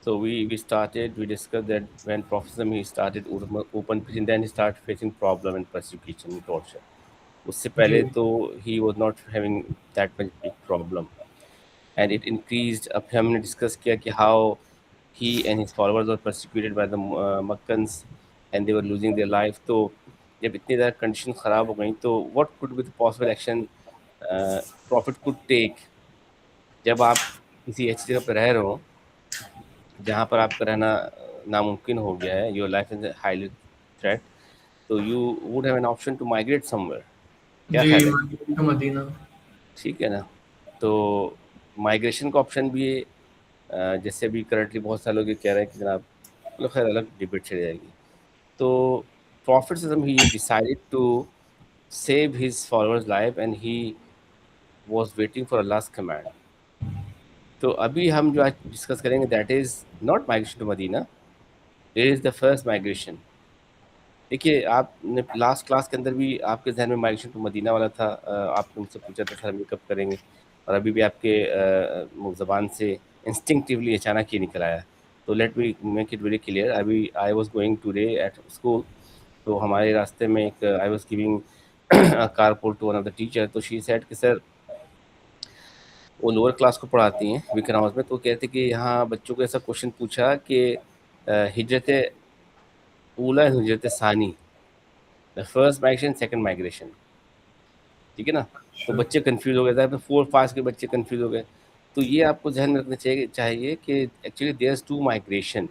So we started, we discussed that when Prophet he started open preaching, then he started facing problem and persecution and torture. उससे पहले जी तो he was not having that much big problem, and it increased. अब हमने discuss किया कि how he and his followers were persecuted by the Makkans and they were losing their life. तो जब इतनी ज़्यादा condition ख़राब हो गई तो what could be the possible action Prophet could take जब आप किसी ऐसी जगह पर रह रहे हो जहाँ पर आपका रहना नामुमकिन हो गया है, your life is highly threat, तो you would have an option to migrate somewhere. क्या जी ख्याल है? Medina to Medina. ठीक है ना? तो माइग्रेशन का ऑप्शन भी है। जैसे अभी करंटली बहुत सारे लोग ये कह रहे हैं कि जनाब, मतलब खैर अलग डिबेट चली जाएगी। तो प्रॉफिटिज्म ही decided to save his followers' life and he was waiting for Allah's command. तो अभी हम जो आज डिस्कस करेंगे that is not migration to Medina, it is the first migration. देखिए, आपने लास्ट क्लास के अंदर भी आपके जहन में माइग्रेशन टू मदीना वाला था। आपने मुझसे पूछा था सर हम ये कब करेंगे, और अभी भी आपके ज़बान से इंस्टिंक्टिवली अचानक ही निकल आया। तो let me make it very clear. अभी I was going today at school, तो हमारे रास्ते में एक I was giving carpool to one of the teacher, तो शी सेड कि सर वो लोअर क्लास को पढ़ाती हैं वीकर हाउस में, तो कहते कि यहाँ बच्चों को ऐसा क्वेश्चन पूछा कि हिजरत ऊला हिजरत सानी, the first migration second migration, ठीक है ना? तो अच्छा बच्चे कंफ्यूज हो गए थे, 4 5 के बच्चे कंफ्यूज हो गए। तो ये आपको ध्यान में रखना चाहिए कि actually there is two migration.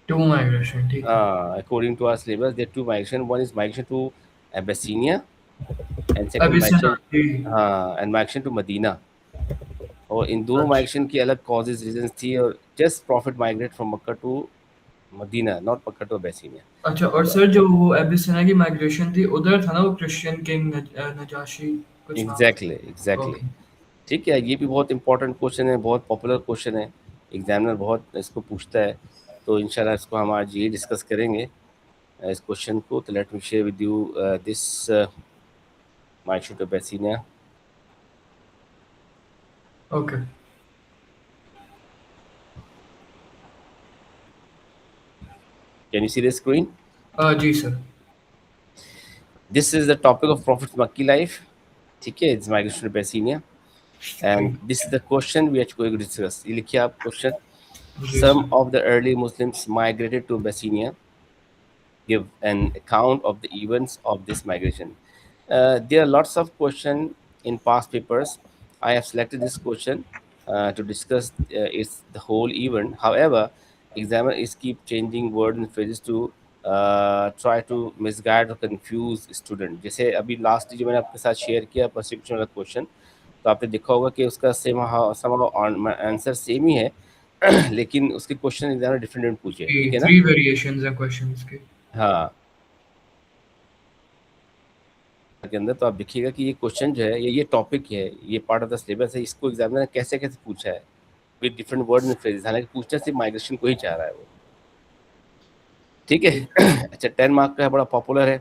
Two migration ठीक है। According to our syllabus there two migration, one is migration to Abyssinia and second अभी से ना माइग्रेशन, जी। हाँ, एंड माइग्रेशन टू मदीना। और इन दोनों अच्छा माइग्रेशन की अलग कॉजेज रीजंस थी, और just prophet migrate from Mecca to Medina, not Mecca to Abyssinia. अच्छा, और सर जो वो एबिसिना की माइग्रेशन थी उधर था ना वो क्रिश्चियन किंग नजाशी कुछ नाम एग्जैक्टली था। एग्जैक्टली। ओके। ठीक है, ये भी बहुत इंपॉर्टेंट क्वेश्चन है, बहुत पॉपुलर क्वेश्चन है, एग्जामिनर बहुत इसको पूछता है। तो इंशाल्लाह इसको हम आज ये डिस्कस करेंगे इस क्वेश्चन को। तो let me share with you this mishoot of Abyssinia. Okay. Can you see the screen? जी sir. This is the topic of prophet मक्की लाइफ। ठीक है, इट्स माइग्रेशन टू बेसिनिया जी and this is the question we are going to discuss. ये लिखिए आप question. जी Some sir. of the early Muslims migrated to Abyssinia. Give an account of the events of this migration. There are lots of questions in past papers. I have selected this question to discuss its the whole event. However, examiners keep changing words and phrases to try to misguide or confuse student. जैसे अभी last जो मैंने आपके साथ share किया perception वाला question, तो आपने देखा होगा कि उसका सेम आंसर सेम ही है लेकिन उसके क्वेश्चन एग्जाम डिफरेंट पूछे हैं, जी ठीक है ना? 3 वेरिएशंस हैं क्वेश्चंस के। हाँ, के अंदर तो आप देखिएगा कि ये क्वेश्चन जो है ये टॉपिक है, ये पार्ट ऑफ द सिलेबस है, इसको एग्जामिनर ने कैसे कैसे पूछा है with different word and phrases. हालांकि पूछना सिर्फ माइग्रेशन को ही चाह रहा है वो, ठीक ठीक। है। अच्छा, 10 मार्क का है, बड़ा पॉपुलर है।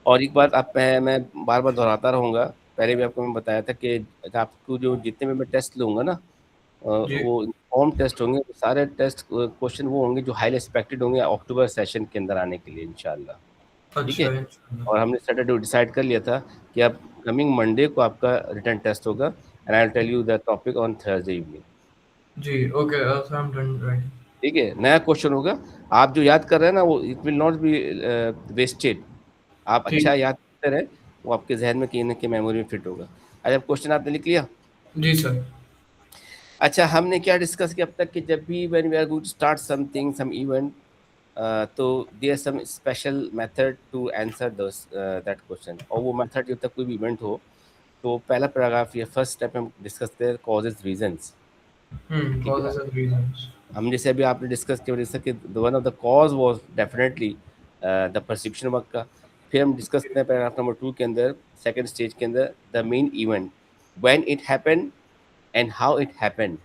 और एक बात आप मैं बार बार दोहराता रहूँगा, पहले भी आपको मैं बताया था कि आपको जो जितने भी मैं टेस्ट लूँगा ना, जी। वो फॉर्म टेस्ट होंगे, वो सारे टेस्ट क्वेश्चन वो होंगे जो हाईली एक्सपेक्टेड होंगे अक्टूबर सेशन के अंदर आने के लिए इंशाल्लाह। ठीक अच्छा है, इंशाल्लाह। और हमने सैटरडे को डिसाइड कर लिया था कि अब कमिंग मंडे को आपका रिटर्न टेस्ट होगा and I will tell you the topic on Thursday evening. जी okay sir I am done right. ठीक है, नया क्वेश्चन होगा। आप जो याद कर रहे हैं ना वो it will not be wasted. आप अच्छा ठीक। याद करते रहे, वो आपके जहन में कहीं ना कहीं मेमोरी में फिट होगा। अच्छा, क्वेश्चन आपने लिख लिया? जी सर। अच्छा, हमने क्या डिस्कस किया अब तक कि जब भी when we are going to start something some event, तो there some special method to answer those that question. और वो मेथड जब तक कोई भी इवेंट हो, तो पहला पैराग्राफ या फर्स्ट स्टेप हम डिस्कस करते हैं कॉजेज रीजंस। ठीक है ना? Causes and reasons. हम जैसे अभी आपने डिस्कस किया जैसे कि one of the cause was definitely the perception work का। फिर हम डिस्कस करते हैं पैराग्राफ नंबर 2 के अंदर, सेकंड स्टेज के अंदर, the main event, when it happened and how it happened.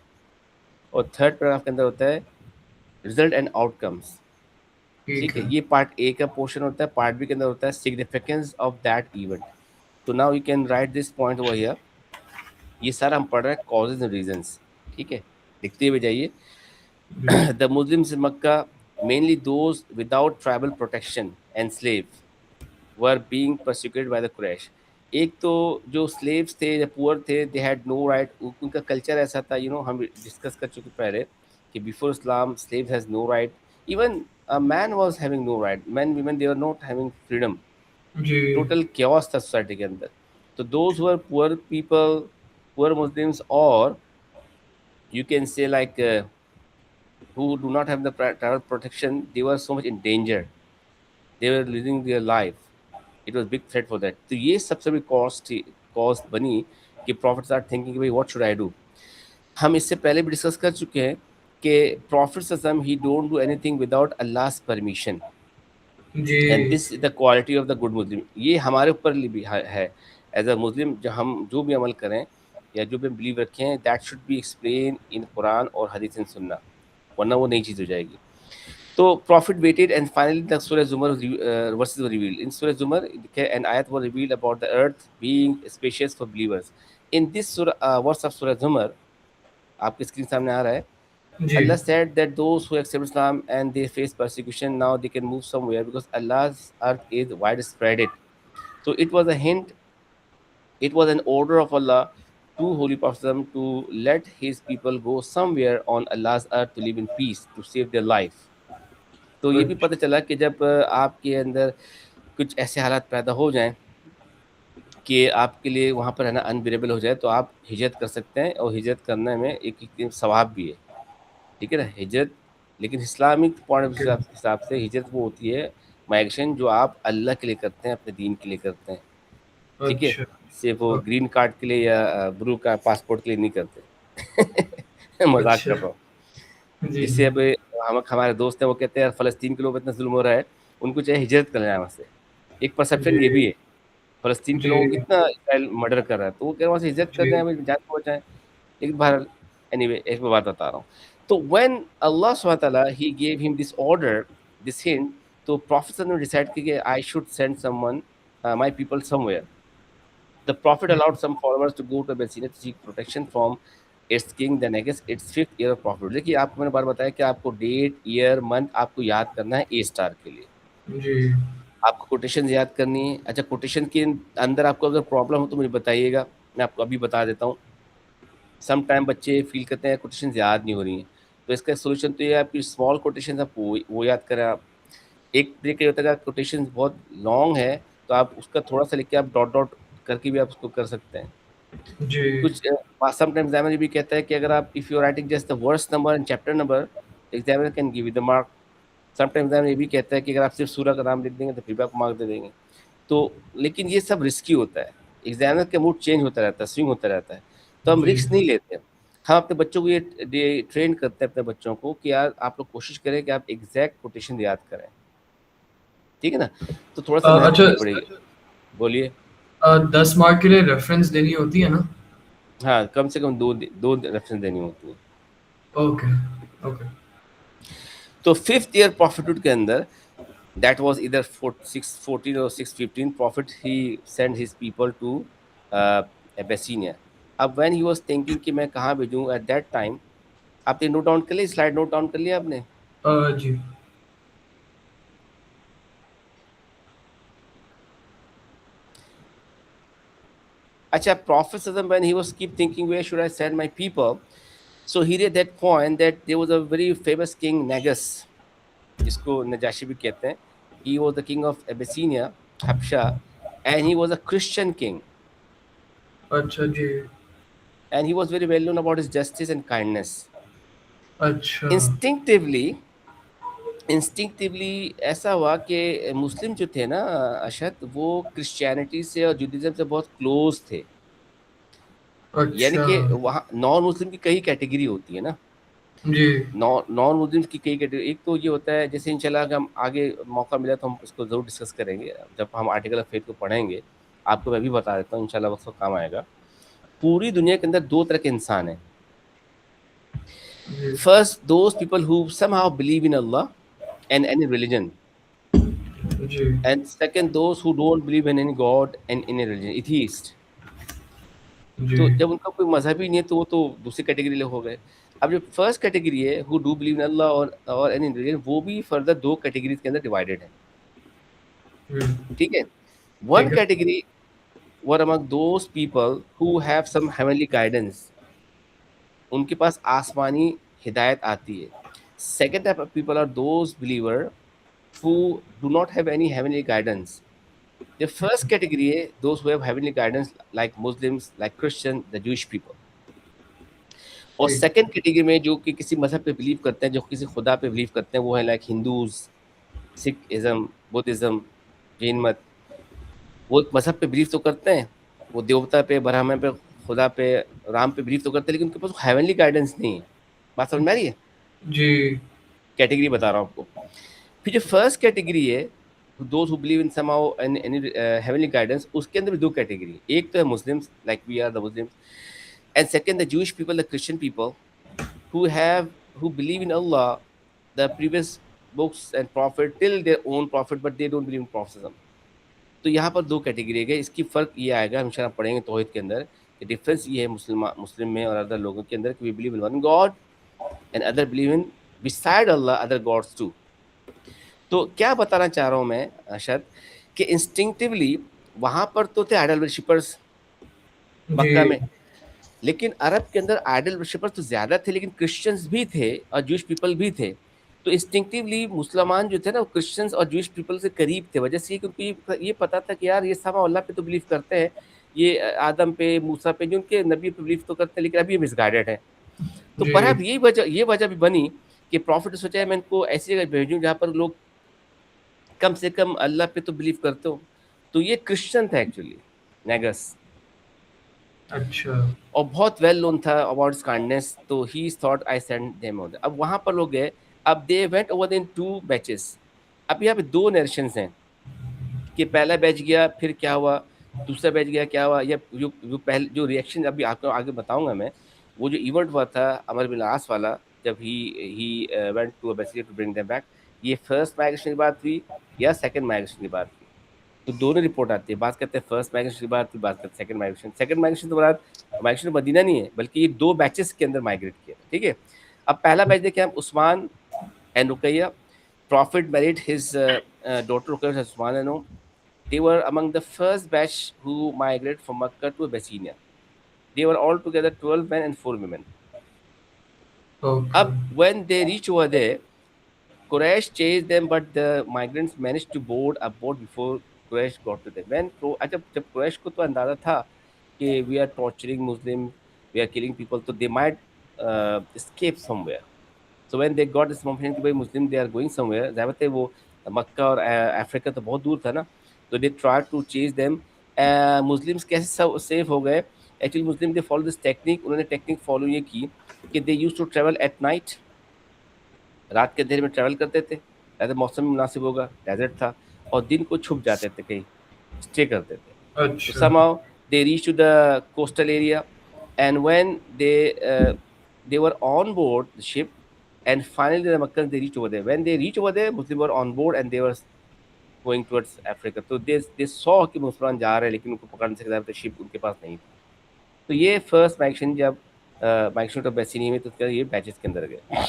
और थर्ड पैराग्राफ के अंदर होता है रिजल्ट एंड आउटकम्स। ठीक ठीक है, है। ये पार्ट ए का पोर्शन होता है। पार्ट बी के अंदर होता है सिग्निफिकेंस ऑफ दैट इवेंट। तो now you can write this point over here. ये सारा हम पढ़ रहे हैं कॉजेज एंड रीजंस। ठीक है, लिखते हुए जाइए। जी The Muslims in Makkah, mainly those without tribal protection and slave, were being persecuted by the Quraysh. एक तो जो स्लेव्स थे या पुअर थे, दे हैड नो राइट, उनका कल्चर ऐसा था, हम डिस्कस कर चुके पहले कि before Islam slaves has no right, even a man was having no right, men women they were not having freedom, जी टोटल chaos था सोसाइटी के अंदर. तो those who are poor people, poor Muslims, or you can say like who do not have the travel protection, they were so much in danger, they were losing their life, it was big threat for that. तो ये सबसे बड़ी cost बनी कि prophets are thinking भाई what should I do. हम इससे पहले भी डिस्कस कर चुके हैं कि प्रॉफिट्स असम he don't do anything without Allah's permission, जी and this is the quality of the good Muslim. ये हमारे ऊपर भी है एज अ मुस्लिम, जो हम जो भी अमल करें या जो भी बिलीव रखें, that should be explain in Quran और हदीस एंड सुन्ना, वरना वो नई चीज़ हो जाएगी. So Prophet waited, and finally the Surah Zumar verses were revealed. In Surah Zumar, an ayat was revealed about the earth being spacious for believers. In this surah, verse of Surah Zumar, आपके screen सामने आ रहा है. जी Allah said that those who accept Islam and they face persecution, now they can move somewhere because Allah's earth is widespread. So it was a hint, it was an order of Allah to Holy Prophet to let his people go somewhere on Allah's earth to live in peace, to save their life. तो ये भी पता चला कि जब आपके अंदर कुछ ऐसे हालात पैदा हो जाएं कि आपके लिए वहाँ पर रहना अनबिरेबल हो जाए, तो आप हिजरत कर सकते हैं, और हिजरत करने में एक सवाब भी है. ठीक है ना, हिजरत. लेकिन इस्लामिक पॉइंट ऑफ हिसाब से हिजरत वो होती है माइग्रेशन जो आप अल्लाह के लिए करते हैं, अपने दीन के लिए करते हैं. ठीक है, अच्छा सिर्फ वो ग्रीन कार्ड के लिए या ब्लू का पासपोर्ट के लिए नहीं करते. मजाक अच्छा कर रहा हूँ. जी जिससे जी अब हम हमारे दोस्त हैं वो कहते हैं यार फ़लस्तीन के लोग इतना जुल्म हो रहा है, उनको चाहिए हिजरत करना है वहाँ से. एक परसेप्शन ये भी है, फ़लस्तीन के जी लोगों को कितना इसराइल मर्डर कर रहा है, तो वो कह रहे हैं वहाँ से हिजरत जी करने हैं, भाई जान को बचाएं. लेकिन बहरहाल, एनीवे एक मैं बात बता रहा हूँ. तो व्हेन अल्लाह सुब्हानहू व तआला he gave him this order, this hint, तो प्रॉफिट ने डिसाइड किया कि I should send someone, my people somewhere. The prophet allowed some followers to go to Abyssinia to seek protection from its king. Then I guess its fifth year of prophet. देखिए आपको मैंने बार बताया कि आपको date, year, month आपको याद करना है ए स्टार के लिए. जी आपको कोटेशन याद करनी है. अच्छा, कोटेशन के अंदर आपको अगर प्रॉब्लम हो तो मुझे बताइएगा, मैं आपको अभी बता देता हूँ. सम टाइम बच्चे फील करते हैं कोटेशन याद नहीं हो रही हैं, तो इसका सोल्यूशन तो ये है आपकी स्मॉल कोटेशन आप वो याद करें. आप एक तरीके होता है कि कोटेशन बहुत लॉन्ग है, तो आप उसका थोड़ा सा लिख के आप डॉट डॉट करके भी आप उसको कर सकते हैं. जी कुछ समटाइम्स एग्जामिनर भी कहता है कि अगर आप if you are writing just the verse number and chapter number, examiner can give you the mark. Sometimes examiner ये भी कहता है कि अगर आप सिर्फ सूरह का नाम लिख देंगे तो फिर भी आपको मार्क दे देंगे. तो लेकिन ये सब रिस्की होता है, एग्जामिनर का मूड चेंज होता रहता है, स्विंग होता रहता है, तो हम जी रिस्क नहीं लेते. हम अपने बच्चों को ये ट्रेन करते हैं अपने बच्चों को कि यार आप लोग कोशिश करें कि आप एग्जैक्ट कोटेशन याद करें. ठीक है ना, तो थोड़ा सा मेहनत अच्छा करनी पड़ेगी. बोलिए. 10 मार्क के लिए रेफरेंस देनी होती है ना हाँ, कम से कम दो रेफरेंस देनी होती है. ओके ओके तो फिफ्थ ईयर प्रॉफिटहुड के अंदर, that was either 614 or 615, prophet he sent his people to Abyssinia. अब when he was thinking कि मैं कहाँ भेजूँ at that time, आपने नोट डाउन कर लिया, स्लाइड नोट डाउन कर लिया आपने. जी अच्छा, prophet when he was keep thinking where should I send my people, so he read that point that there was a very famous king Nagas, जिसको Najashi भी कहते हैं. He was the king of Abyssinia, Habsha, and he was a Christian king, अच्छा जी and he was very well known about his justice and kindness. अच्छा instinctively instinctively ऐसा हुआ कि मुस्लिम जो थे ना अशद, वो क्रिश्चियनिटी से और जुडिज्म से बहुत क्लोज थे. यानी अच्छा कि वहाँ नॉन मुस्लिम की कई कैटेगरी होती है ना, जी नॉन मुस्लिम की कई कैटेगरी. एक तो ये होता है, जैसे इंशाल्लाह अगर हम आगे मौका मिला तो हम इसको ज़रूर डिस्कस करेंगे जब हम आर्टिकल ऑफ फेथ को पढ़ेंगे. आपको मैं भी बता देता हूँ, इंशाल्लाह वक्त काम आएगा. पूरी दुनिया के अंदर दो तरह के इंसान हैं. जी first, those people who somehow believe in Allah and any religion, जी and second those who don't believe in any god and in a religion, atheist. जी तो जब उनका कोई मजहब ही नहीं है तो वो तो दूसरी कैटेगरी लोग हो गए. अब जो फर्स्ट कैटेगरी है हु डू बिलीव इन अल्लाह और एनी रिलीजन, वो भी फर्दर दो कैटेगरीज के अंदर डिवाइडेड है, ठीक है। वन ठीक है। Category were among those people who have some heavenly guidance, उनके पास आसमानी हिदायत आती है। Second type of people are those believer who do not have any heavenly guidance. The first category है those who have heavenly guidance like Muslims, like Christian, the Jewish people. और ठीक। Second category में जो कि किसी मजहब पे believe करते हैं, जो किसी खुदा पे बिलीव करते हैं, वो है like Hindus, Sikhism, Buddhism, Jain मत। वो एक मजहब पे बिलीव तो करते हैं, वो देवता पे, ब्राह्मण पे, खुदा पे, राम पे बिलीव तो करते हैं, लेकिन उनके पास हेवनली गाइडेंस नहीं है। बात समझ में आ रही है? जी। कैटेगरी बता रहा हूँ आपको। फिर जो फर्स्ट कैटेगरी है those who believe in somehow any heavenly guidance, उसके अंदर भी दो कैटेगरी, एक तो है Muslims like we are the Muslims, and second the Jewish people, the Christian people who have who believe in Allah, the previous books and prophet till their own prophet, but they don't believe in prophetism. तो यहाँ पर दो category है। इसकी फ़र्क ये आएगा, हम इंशाल्लाह पढ़ेंगे तौहीद के अंदर, कि डिफरेंस ये है मुस्लिम में और अदर लोगों के अंदर, कि we believe in one God and other believe in beside Allah other gods too. तो क्या बताना चाह रहा हूँ मैं अरशद, कि इंस्टिंक्टिवली वहाँ पर तो थे आइडल वर्शिपर्स मक्का जी। में, लेकिन अरब के अंदर आइडल वर्शिपर्स तो ज़्यादा थे, लेकिन क्रिश्चियंस भी थे और जूश पीपल भी थे। तो इंस्टिंक्टिवली मुसलमान जो थे ना, वो क्रिश्चियंस और जूश पीपल से करीब थे। वजह से क्योंकि ये पता था कि यार ये सब अल्लाह पे तो बिलीव करते हैं, ये आदम पे, मूसा पे, जो उनके नबी पे बिलीव तो करते हैं, लेकिन अभी मिसगाइडेड है। तो जी। पर ये वजह भी बनी कि प्रॉफिट ने सोचा है मैं इनको ऐसी जगह भेजूँ जहाँ पर लोग कम से कम अल्लाह पे तो बिलीव करते हो। तो ये क्रिश्चियन था एक्चुअली, नेगस, अच्छा। और बहुत वेल नोन था अबाउट काइंडनेस। तो ही thought I send them over. अब वहाँ पर लोग गए, अब they went over in to batches. अब यहाँ पे दो नेशंस हैं कि पहला बैच गया, फिर क्या हुआ, दूसरा बैच गया, क्या हुआ, या जो पहले जो रिएक्शन अभी आपको आगे बताऊंगा मैं, वो जो इवेंट हुआ था अमर बिन आस वाला, जब he went to a basically to bring them back, ये फर्स्ट माइग्रेशन की बात हुई या सेकंड माइग्रेशन की बात हुई? तो दोनों रिपोर्ट आती है, बात करते हैं फर्स्ट माइग्रेशन की बात, फिर बात करते हैं सेकंड माइग्रेशन। सेकंड माइग्रेशन तो बात माइग्रेशन मदीना नहीं है, बल्कि ये दो बैचेस के अंदर माइग्रेट किया, ठीक है। अब पहला बैच देखिए हम, Usman and Ruqayya. Prophet married his daughter Ruqayya Usman and they were among the first batch who migrated from Makkah to Abyssinia. They were altogether 12 men and 4 women. Okay. Up when they reached over there, Quraysh chased them, but the migrants managed to board a boat before Quraysh got to them. जब Quraysh को तो अंदाजा था कि we are torturing Muslims, we are killing people, तो they might escape somewhere. So when they got this information कि भाई मुस्लिम they are going somewhere, ज़ाहिर है वो मक्का और अफ्रीका तो बहुत दूर था ना, तो they tried to chase them. Muslims कैसे सब सेफ हो गए? Actually Muslim they follow this technique, उन्होंने टेक्निक फॉलो ये की कि they use to travel at night, रात के अंधेरे में ट्रैवल करते थे, ऐसे मौसम मुनासिब होगा, डेजर्ट था, और दिन को छुप जाते थे, कहीं स्टे करते थे। तो अच्छा। somehow they reached to the coastal area, and when they were on board the ship, and finally the Makkans they reached over there. When they reached over there, Muslims were on board and they were going towards Africa. तो they saw कि मुसलमान जा रहे हैं, लेकिन उनको पकड़ नहीं सकते थे, शिप उनके पास नहीं थी। तो ये फर्स्ट माइग्रेशन, जब माइग्रेशन टू अबैसिनिया में, तो उसके बाद ये बैचेस के अंदर गए।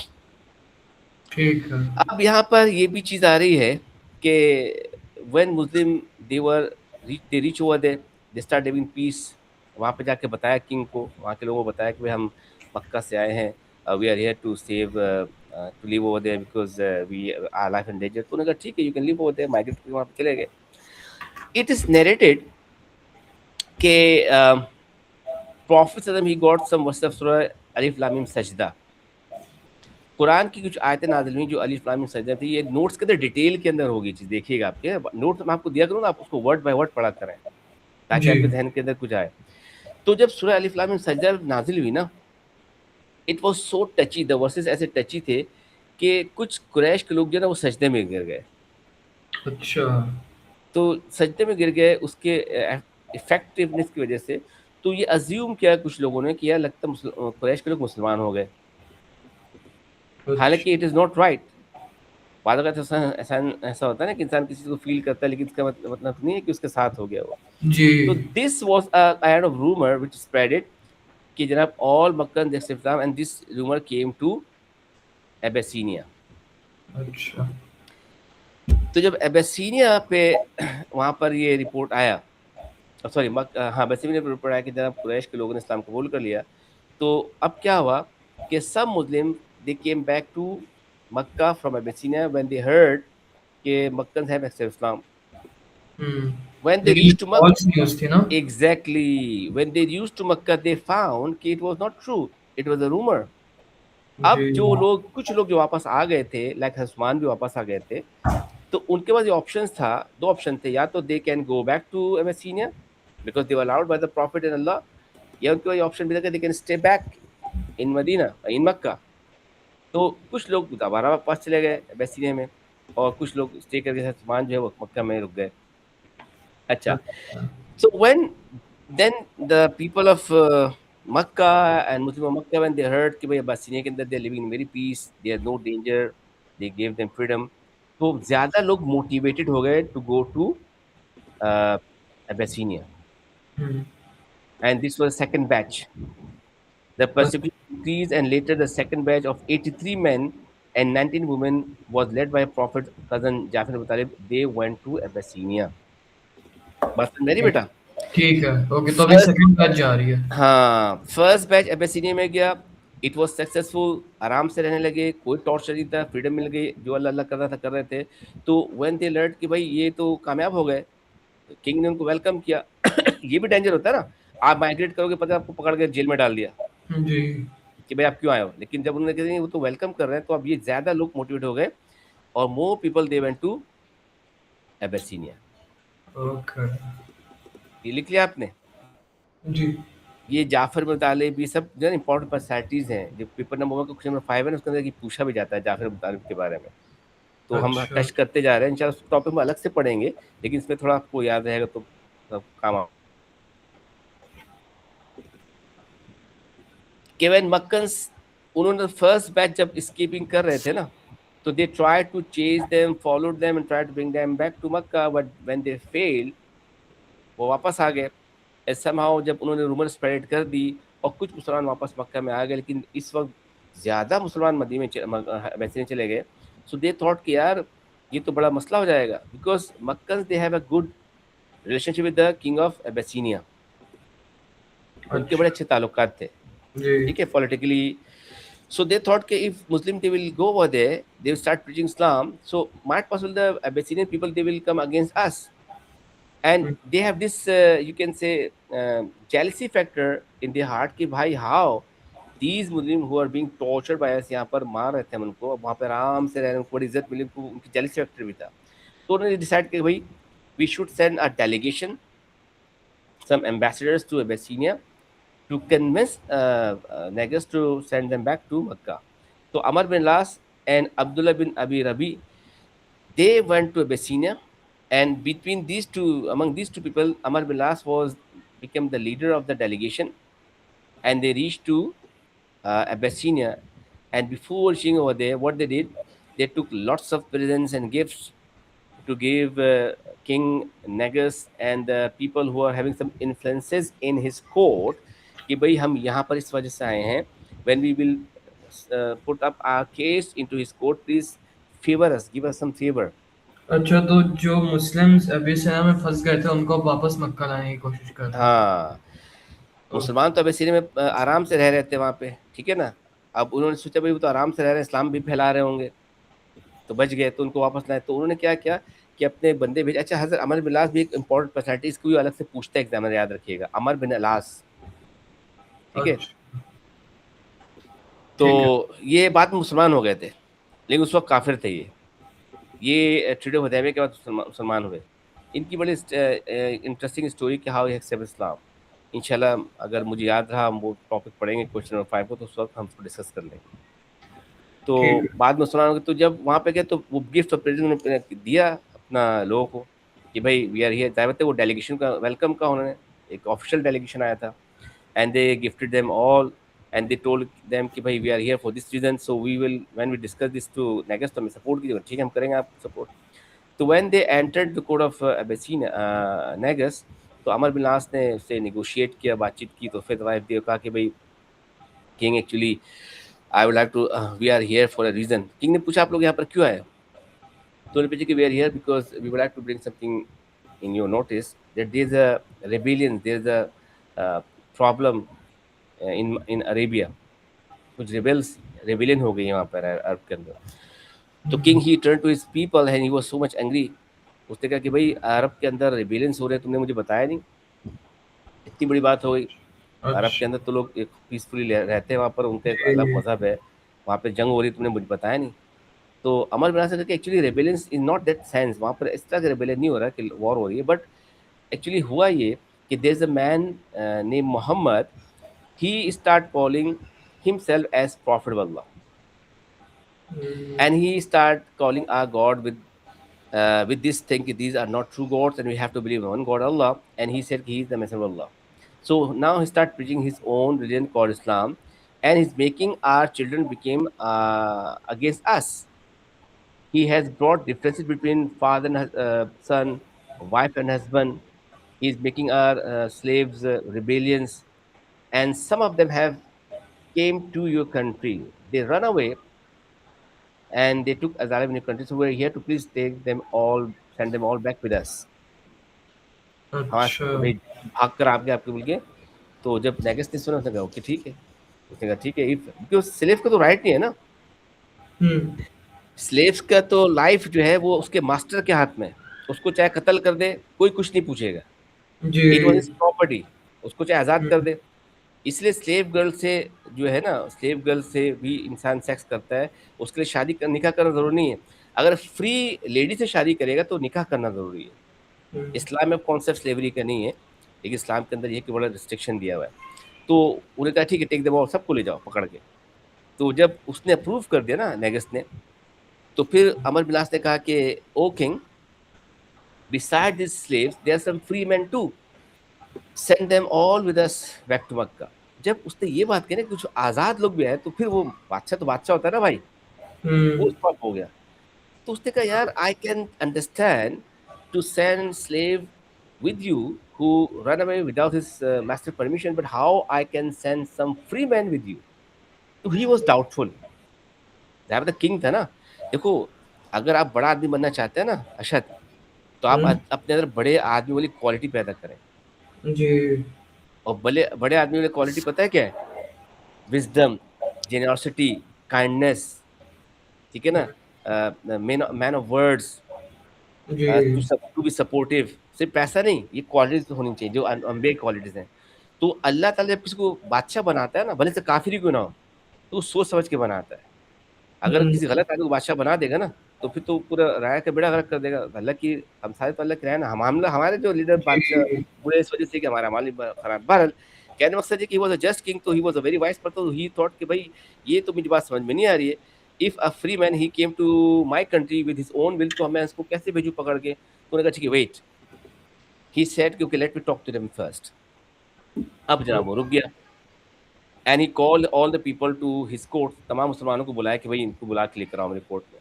ठीक है। अब यहाँ पर ये भी चीज़ आ रही है कि when Muslim they reach over there, they start living peace. वहाँ पे जाके बताया किंग को, वहाँ के लोगों को बताया कि भाई हम मक्का से आए हैं, we are here to save to live over there because we are life in danger. तो उन्होंने कहा ठीक है, you can live over there, migrate करके वहाँ पे चले गए। इट इज़ नरेटेड कि prophet he got some verse of सूरह अलिफ लाम मीम सजदा। कुरान की कुछ आयतें नाज़िल हुई जो अलिफ लाम मीम सजदा थी। ये नोट्स के अंदर डिटेल के अंदर होगी चीज़, देखिएगा आपके नोट्स मैं आपको दिया करूँ ना, आप उसको वर्ड बाय वर्ड पढ़ा करें ताकि जी। आपके जहन के अंदर कुछ आए। तो जब सूरह अलिफ लाम मीम सजदा नाज़िल हुई ना, it was so टची, the versus ऐसे टची थे कि कुछ कुरैश के लोग जो ना वो सजदे में गिर गए। अच्छा। तो सजदे में गिर गए उसके इफेक्टिवनेस की वजह से। तो ये अज्यूम किया कुछ लोगों ने कि यार लगता है कुरैश के लोग मुसलमान हो गए, अच्छा। हालांकि इट इज़ नॉट राइट। बाद अगर ऐसा ऐसा ऐसा होता है ना कि इंसान किसी को फील करता है, लेकिन इसका मतलब नहीं है कि उसके साथ हो गया वो। जी। तो this was a kind of rumour which spreaded कि जनाब all Makkans accept Islam and this rumor came to Abyssinia. अच्छा। तो जब एबेसिनिया पे वहाँ पर ये रिपोर्ट आया, सॉरी हाँ एबेसिनिया पे रिपोर्ट आया कि जनाब कुरैश के लोगों ने इस्लाम कबूल कर लिया, तो अब क्या हुआ कि सब Muslim they came back to Mecca from Abyssinia when they heard कि Meccans have accepted Islam. When they लेकिन ये reached to Mecca, false news थी ना? exactly when they used to Makkah they found कि it was not true, it was a rumor. अब जी। जो लोग, कुछ लोग जो वापस आ गए थे, लाइक हस्मान भी वापस आ गए थे, तो उनके पास ये ऑप्शंस था, दो ऑप्शन थे, या तो they can go back to Abyssinia because they were allowed by the prophet and Allah, या उनके पास ये ऑप्शन भी था कि they can stay back in Medina in Mecca. तो कुछ लोग दोबारा वापस चले गए एबेसिनिया में, और कुछ लोग स्टे करके हस्मान जो है वो मक्का में रुक गए. अच्छा, अच्छा। so then the people of Makkah and Muslim of Makkah when they heard कि भाई अब्बासिनिया के अंदर they are living in very peace, there is no danger, they gave them freedom, तो ज़्यादा लोग motivated हो गए to go to uh, Abyssinia, hmm. and this was second batch. The persecution increased and later the second batch of 83 men and 19 women was led by Prophet cousin Jafar ibn Talib. They went to Abyssinia. बात समझ में आई बेटा? ठीक है, okay, तो अभी First, second batch जा रही है। हाँ फर्स्ट बैच एबेसिनिया में गया, इट वाज सक्सेसफुल, आराम से रहने लगे, कोई टॉर्चर नहीं था, फ्रीडम मिल गई, जो अल्लाह अल्लाह कर रहा था कर रहे थे. तो व्हेन दे लर्न कि भाई ये तो कामयाब हो गए, तो किंग ने उनको वेलकम किया. ये भी डेंजर होता है ना, आप माइग्रेट करोगे, पता है आपको पकड़ के जेल में डाल दिया जी। कि भाई आप क्यों आए हो, लेकिन जब उन्होंने कहा नहीं, वो तो वेलकम कर रहे हैं, तो अब ये ज्यादा लोग मोटिवेट हो गए, और more people they went to Abyssinia. Okay. ये लिख लिया आपने? जी। ये जाफर बिन तालिब, ये सब जो है इंपॉर्टेंट पर्सनैलिटीज हैं, जो पेपर नंबर 1 का क्वेश्चन नंबर 5 है ना, उसके अंदर ये पूछा भी जाता है जाफर बिन तालिब के बारे में. तो हम अच्छा। टच करते जा रहे हैं, इंशाल्लाह उस टॉपिक में अलग से पढ़ेंगे, लेकिन इसमें थोड़ा आपको याद रहेगा तो सब काम आ. केवन मक्कन्स, उन्होंने फर्स्ट बैच जब स्कीपिंग कर रहे थे ना, तो they try to chase them, followed them and try to bring them back to Mecca, but when they fail, वो वापस आ गए. somehow जब उन्होंने रूमर स्प्रेड कर दी और कुछ मुसलमान वापस मक्का में आ गए, लेकिन इस वक्त ज़्यादा मुसलमान मदीने में वैसे चले गए. सो दे थॉट कि यार ये तो बड़ा मसला हो जाएगा, because Meccans they have a good relationship with the king of Abyssinia, उनके बड़े अच्छा। अच्छे ताल्लुकात थे, जी। ठीक है, politically. So they thought that if Muslim they will go over there, they will start preaching Islam. So might possible the Abyssinian people they will come against us, and they have this you can say jealousy factor in their heart कि भाई how these Muslims who are being tortured by us, यहाँ पर मार रहे थे हम उनको, अब वहाँ पे आराम से रह रहे हैं, उनको बड़ी इज्जत मिली, उनको उनकी jealousy factor भी था. तो उन्होंने डिसाइड किया भाई we should send a delegation, some ambassadors to Abyssinia to convince Negus to send them back to Mecca. So Amr bin Las and Abdullah bin Abi Rabi, they went to Abyssinia, and between these two, among these two people, Amr bin Las was became the leader of the delegation, and they reached to Abyssinia. And before reaching over there, what they did, they took lots of presents and gifts to give King Negus and the people who are having some influences in his court कि भाई हम यहाँ पर इस वजह से आए हैं, when we will put up our case into his court, please favor us, give us some favor. अच्छा, तो जो मुस्लिम्स अभी सेना में फंस गए थे उनको वापस मक्का लाने की कोशिश कर रहे थे। हाँ, मुसलमान तो अबेसिनिया में आराम से रह रहे थे वहाँ पे, ठीक है ना. अब उन्होंने सोचा भाई वो तो आराम से रह रहे हैं, इस्लाम भी फैला रहे होंगे, तो बच गए, तो उनको वापस लाए. तो उन्होंने क्या किया कि अपने बंदे भेजे. अच्छा, हज़रत अमर बिन लास भी एक इंपॉर्टेंट पर्सनैलिटी, इसको भी अलग से पूछता है एग्जामिनर, याद रखिएगा, अमर बिन लास, ठीक है. अच्छा। तो ठीक है। ये बात में मुसलमान हो गए थे, लेकिन उस वक्त काफिर थे ये ट्रीटी हुदैबिया के बाद मुसलमान हुए. इनकी बड़ी इंटरेस्टिंग स्टोरी कि हाउ ही एक्सेप्ट इस्लाम. इंशाल्लाह अगर मुझे याद रहा हम वो टॉपिक पढ़ेंगे क्वेश्चन नंबर 5 को, तो उस वक्त हम उसको डिस्कस कर लेंगे. तो ठीक है। बाद में मुसलमान हो गए, तो जब वहाँ पे गए तो वो गिफ्ट और प्रेजेंट दिया अपना लोगों को कि भाई वी आर हियर. जाहिर है वो डेलीगेशन का वेलकम का उन्होंने, एक ऑफिशियल डेलीगेशन आया था, and they gifted them all, and they told them कि भाई we are here for this reason, so we will when we discuss this to Negus, तो हमें सपोर्ट कीजिएगा, ठीक है हम करेंगे आपको सपोर्ट. तो when they entered the court of Abyssinia, Negus, तो अमर बिन लास ने उससे नेगोशिएट किया, बातचीत की, तो फिर वाइफ ने कहा कि भाई king actually I would like to, we are here for a reason. King ने पूछा आप लोग यहाँ पर क्यों आए? तो उन्होंने पूछा कि we are here because we would like to bring something in your notice that there's a rebellion, there's a problem in Arabia, कुछ rebellion हो गई है वहाँ पर अरब के अंदर। तो king he turn to his people and he was so much angry. उसने कहा कि भाई अरब के अंदर rebellions हो रहे हैं, तुमने मुझे बताया नहीं, इतनी बड़ी बात हो गई। अरब के अच्छा। अंदर तो लोग एक पीसफुली रहते हैं, वहाँ पर उनका एक अलग जी। मजहब है, वहाँ पे जंग हो रही, तुमने मुझे बताया नहीं। तो अमर बिन आस कि actually rebellions is not that sense, वहाँ पर इस तरह का रेबेलियन नहीं हो रहा कि वॉर हो रही है, बट एक्चुअली हुआ ये कि there is a man name Muhammad, he start calling himself as prophet of Allah, and he start calling our God with this thing that these are not true gods and we have to believe in one God Allah, and he said he is the messenger of Allah. So now he start preaching his own religion called Islam, and he's making our children became against us. He has brought differences between father and son, wife and husband. He's making our slaves rebellions, and some of them have came to your country. They run away and they took asylum in your country. So we're here to please take them all, send them all back with us. हमारे अच्छा। साथ भाई भाग कर आपके आपके बोल के। तो जब नेगस ने सुना, उसने कहा ओके ठीक है। उसने कहा ठीक है, इफ क्योंकि स्लेव का तो राइट नहीं है ना, हम्म। स्लेव्स का तो लाइफ जो है वो उसके मास्टर के हाथ में है। उसको चाहे कत्ल कर दे, कोई कुछ नहीं पूछेगा। जी। इट वॉज हिज प्रॉपर्टी, उसको चाहे आज़ाद कर हम्म। दे। इसलिए स्लेव गर्ल से जो है ना, स्लेव गर्ल से भी इंसान सेक्स करता है, उसके लिए निकाह करना जरूरी नहीं है। अगर फ्री लेडी से शादी करेगा तो निकाह करना जरूरी है। हम्म। इस्लाम में कॉन्सेप्ट स्लेवरी का नहीं है, लेकिन इस्लाम के अंदर ये कि बड़ा रिस्ट्रिक्शन दिया हुआ है। तो उन्हें कहा ठीक है, टेक देम ऑल, सबको ले जाओ पकड़ के। तो जब उसने अप्रूव कर दिया ना नेगस ने, तो फिर अमर बिलास ने कहा कि O king, beside this slaves there are some free man too, send them all with us back to Mecca. जब उसने ये बात कही ना, कुछ आजाद लोग भी आए, तो फिर वो बादशाह तो बादशाह होता है ना भाई, वो हम्म। स्टॉप हो गया। तो उसने कहा यार I can understand to send slave with you who run away without his master permission, but how I can send some free man with you? So he was doubtful. जहाँ तक किंग था ना, देखो अगर आप बड़ा आदमी बनना चाहते हैं ना अशद, तो आप हम्म। अपने अंदर बड़े आदमी वाली क्वालिटी पैदा करें। जी। और बड़े बड़े आदमी वाली क्वालिटी पता है क्या है? विजडम, जेनरसिटी, काइंडनेस, ठीक है ना, मैन ऑफ वर्ड्स, जी। To be supportive. सिर्फ पैसा नहीं, ये क्वालिटीज होनी चाहिए जो अम्बे क्वालिटीज हैं। तो अल्लाह ताला जब किसी को बादशाह बनाता है ना, भले से काफिर ही क्यों ना हो, तो वो सोच समझ के बनाता है। अगर हम्म। किसी गलत आदमी को बादशाह बना देगा ना, तो फिर तो पूरा राय का बेड़ा गर्क कर देगा। अल्लाह की, हम सारे तो अल्लाह के रहे ना, हम हमारे जो लीडर बादशाह जी। बुरे इस वजह से कि हमारा माल खराब। बहरहाल कहने का मकसद है कि he was a just king, तो he was a very wise person. He thought कि भाई ये तो मुझे बात समझ में नहीं आ रही है। If a free man he came to my country with his own will, तो मैं इसको कैसे भेजूं पकड़ के? तो उन्होंने कहा ठीक है वेट, ही सेड कि okay let me talk to them first. अब जनाब वो रुक गया, and he called all the people to his court. तमाम मुसलमानों को बुलाया कि भाई इनको बुला के लेकर आओ मेरे कोर्ट में।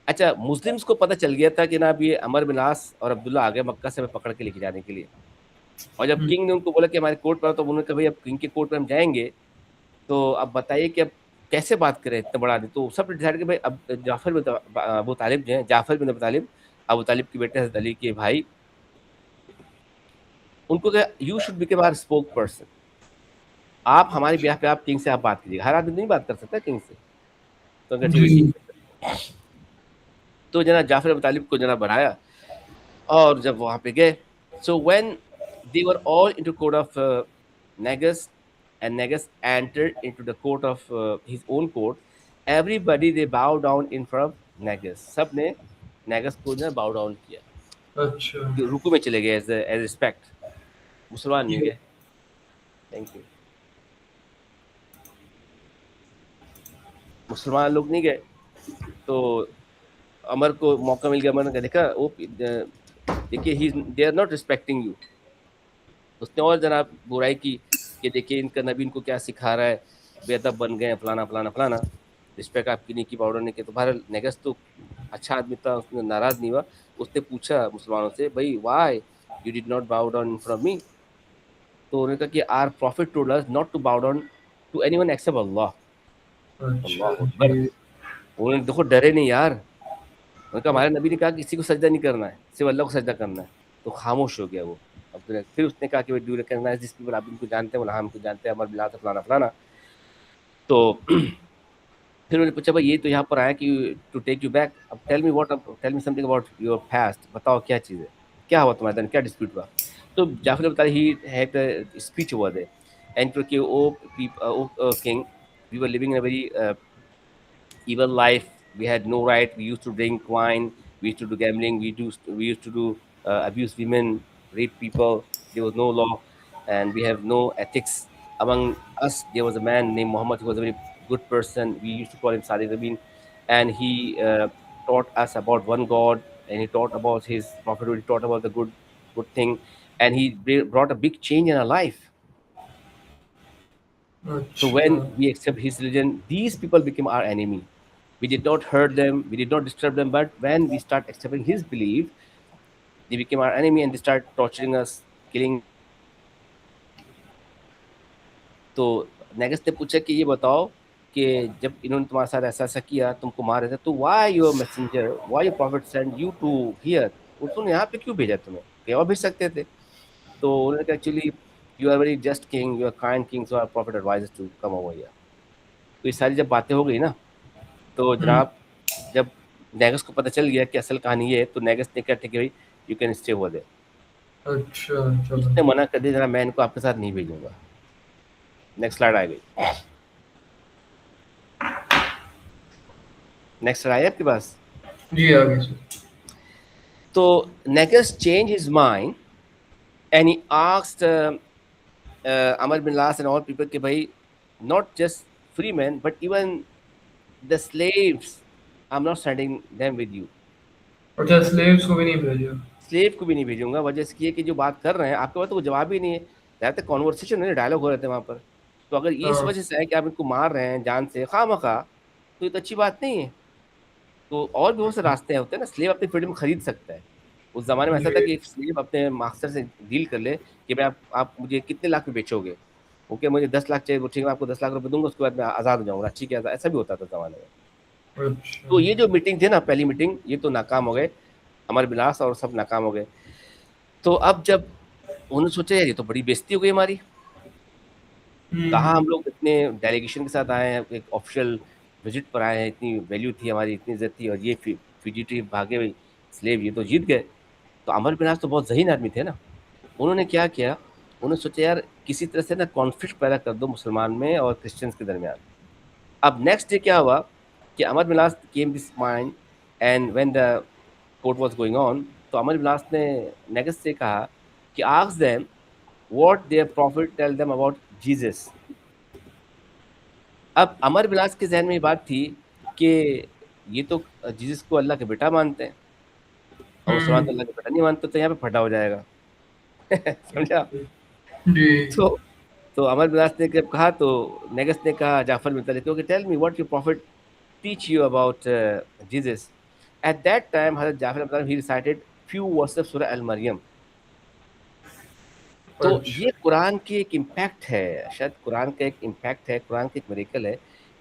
अच्छा, मुस्लिम्स को पता चल गया था कि ना अब ये अमर बिन आस और अब्दुल्ला आ गए मक्का से हमें पकड़ के लेके जाने के लिए। और जब हम्म। किंग ने उनको बोला कि हमारे कोर्ट पर आओ, तो उन्होंने कहा भाई अब किंग के कोर्ट पर हम जाएंगे, तो अब बताइए कि अब कैसे बात करें इतना बड़ा आदमी। तो सब डिसाइड कि भाई अब जाफर बिन अबू तालिब जो है, जाफर बिन अबू तालिब, अबू तालिब के बेटे हज़रत अली के भाई, उनको कहा you should become our spoke person. आप हमारी ब्याह पे आप किंग से आप बात कीजिएगा, हर आदमी नहीं बात कर सकता किंग से। तो उनका ठीक है जी। ठीक है। तो जना जाफर अबू तालिब को जना बनाया, और जब वहां पे गए, so when they were all into court of Negus, and Negus entered into the court of his own court, everybody they bow down in front of Negus. सब ने नेगस को ना बाउ डाउन किया, अच्छा। रुकू में चले गए एज एज रिस्पेक्ट। मुसलमान नहीं जी। गए। Thank you. मुसलमान लोग नहीं गए। तो अमर को मौका मिल गया, अमर ने कहा देखा वो देखिए he they are not respecting you. उसने और जनाब बुराई की कि देखिए इनका नबी इनको क्या सिखा रहा है, बेअदब बन गए, फलाना फलाना फलाना, रिस्पेक्ट आपकी नहीं की, पाउडर नहीं की। तो भारत नेगस तो अच्छा आदमी था, उसने नाराज नहीं हुआ। उसने पूछा मुसलमानों से भाई why you did not bow down in front of me. तो उन्होंने कहा कि our prophet told us not to bow down to anyone except Allah. अच्छा अल्लाह अकबर। जी। उन्होंने देखो डरे नहीं यार। उन्होंने कहा हमारे नबी ने कहा किसी को सजदा नहीं करना है, सिर्फ अल्लाह को सजदा करना है। तो खामोश हो गया वो। अब फिर उसने कहा कि डू रिकॉग्नाइज दिस पीपल, आप इनको जानते हैं? बोला हाँ हमको जानते हैं, हमारे बिला फलाना फलाना। तो फिर उन्होंने पूछा भाई ये तो यहाँ पर आया कि टू टेक यू बैक, अब tell me what, tell me something about your past, बताओ क्या चीज़ है, क्या हुआ तुम्हारे दिन, क्या डिस्प्यूट हुआ? तो जाफर ने बताया ही हैड स्पीच हुआ दे एंड कि O king, we were living in a very evil life. We had no right. We used to drink wine. We used to do gambling. We used to do abuse women, rape people. There was no law, and we have no ethics. Among us, there was a man named Muhammad. He was a very good person. We used to call him Sadiq Rabin, and he taught us about one God, and he taught about his prophethood. He taught about the good thing, and he brought a big change in our life. So अच्छा when we accept his religion, these people became our enemy. We did not hurt them, we did not disturb them, but when we start accepting his belief, they became our enemy and they start torturing us, killing us. तो नेगस ने पूछा कि ये बताओ कि जब इन्होंने तुम्हारे साथ ऐसा ऐसा किया, तुमको मार रहे थे, तो why your messenger, why your prophet send you to here, उन्होंने यहाँ पे क्यों भेजा तुम्हें, कहीं और भेज सकते थे? तो उन्होंने कहा actually you are very just king, you are kind king, so our prophet advise to come over here. तो ये सारी जब बातें हो गई ना, तो हम्म, जनाब जब नेगस को पता चल गया कि असल कहानी ये है, तो नेगस ने कहा ठीक है भाई, you can stay over there. अच्छा चलो। उसने मना कर दिया, जनाब मैं इनको आपके साथ नहीं भेजूंगा। नेक्स्ट स्लाइड आ गई, नेक्स्ट स्लाइड है आपके पास। जी आगे सर। तो Negus change his mind and he asked Amr bin Las and all people कि भाई not just free men but even the slaves, I'm not sending them with you। अच्छा slaves को भी नहीं भेजा। स्लेव को भी नहीं भेजूंगा, वजह इसकी है कि जो बात कर रहे हैं आपके पास तो वो जवाब ही नहीं है। ज़्यादातर कॉन्वर्सेशन है, डायलॉग हो रहे थे वहाँ पर। तो अगर ये इस हाँ वजह से है कि आप इनको मार रहे हैं जान से खामखा, तो ये तो अच्छी बात नहीं है। तो और भी बहुत से रास्ते होते हैं ना, स्लेव अपनी फ्रीडम खरीद सकता है। उस जमाने में ऐसा था जी। कि एक स्लेव अपने मास्टर से डील कर ले कि भाई आप मुझे कितने लाख में बेचोगे। ओके मुझे 10 लाख चाहिए, वो ठीक है मैं आपको 10 लाख रुपए दूंगा, उसके बाद मैं आज़ाद हो जाऊंगा, ठीक है, ऐसा भी होता था जमाने में। अच्छा। तो ये जो मीटिंग थी ना, पहली मीटिंग, ये तो नाकाम हो गए, अमर बिलास और सब नाकाम हो गए। तो अब जब उन्होंने सोचा यार ये तो बड़ी बेइज्जती हो गई हमारी, कहाँ हम्म। हम लोग इतने डेलीगेशन के साथ आए हैं, एक ऑफिशियल विजिट पर आए हैं, इतनी वैल्यू थी हमारी, इतनी इज्जत थी, और ये फ्यूजिटिव भागे हुए स्लेव ये तो जीत गए। तो अमर बिलास तो बहुत ज़हीन आदमी थे ना, उन्होंने क्या किया, उन्होंने सोचा यार किसी तरह से ना कॉन्फ्लिक्ट पैदा कर दो मुसलमान में और क्रिश्चियंस के दरमियान। अब नेक्स्ट डे क्या हुआ कि अमर बिलास came this mind, and when the court was going on, तो अमर बिलास ने नेगस से कहा कि ask them what their prophet tell them about Jesus. अब अमर बिलास के जहन में ये बात थी कि ये तो जीसस को अल्लाह के बेटा मानते हैं, और मुसलमान तो हम्म। अल्लाह के बेटा नहीं मानते, तो यहाँ पे फटा हो जाएगा। समझा? जी। तो अमर बिलास ने जब कहा, तो नेगस ने कहा जाफर बिन तलीब को कि tell me what your prophet teach you about Jesus. At that time हजरत Jafar bin Talib he recited few verses सूरह अल मरियम। तो अच्छा। ये कुरान की एक इम्पैक्ट है, शायद कुरान का एक इम्पैक्ट है, कुरान का एक मिरेकल है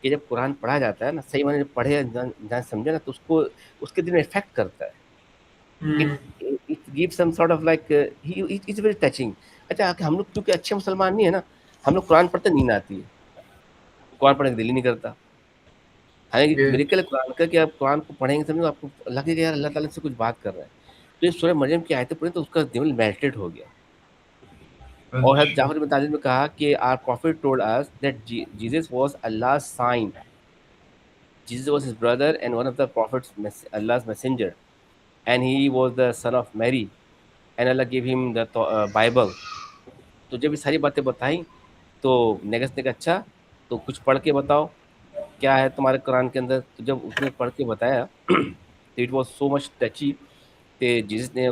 कि जब कुरान पढ़ा जाता है ना, सही मायने में पढ़े इंसान इंसान समझे ना, तो उसको उसके दिल में इफेक्ट करता है। Hmm. It it gives some sort of like, he it is very touching. अच्छा कि हम लोग क्योंकि अच्छे मुसलमान नहीं है ना, हम लोग कुरान पढ़ते नींद आती है, कुरान पढ़ने का दिल ही नहीं करता। हालांकि ये। मिरेकल है कुरान का कि आप कुरान को पढ़ेंगे समझो, आपको लगेगा यार अल्लाह ताला से कुछ बात कर रहा है। तो ये सूरह मरियम की आयतें पढ़ी तो उसका दिल मेल्टेड हो गया। और हज़रत अच्छा। जाफर बिन तालिब ने कहा कि our prophet told us that Jesus was Allah's sign, Jesus was his brother and one of the prophets, Allah's messenger, and he was the son of Mary, and Allah gave him the Bible। तो जब ये सारी बातें बताई, तो नेगस ने कहा अच्छा, तो कुछ पढ़ के बताओ क्या है तुम्हारे कुरान के अंदर। तो जब उसने पढ़ के बताया तो इट वाज सो मच टची। कि जीसस ने,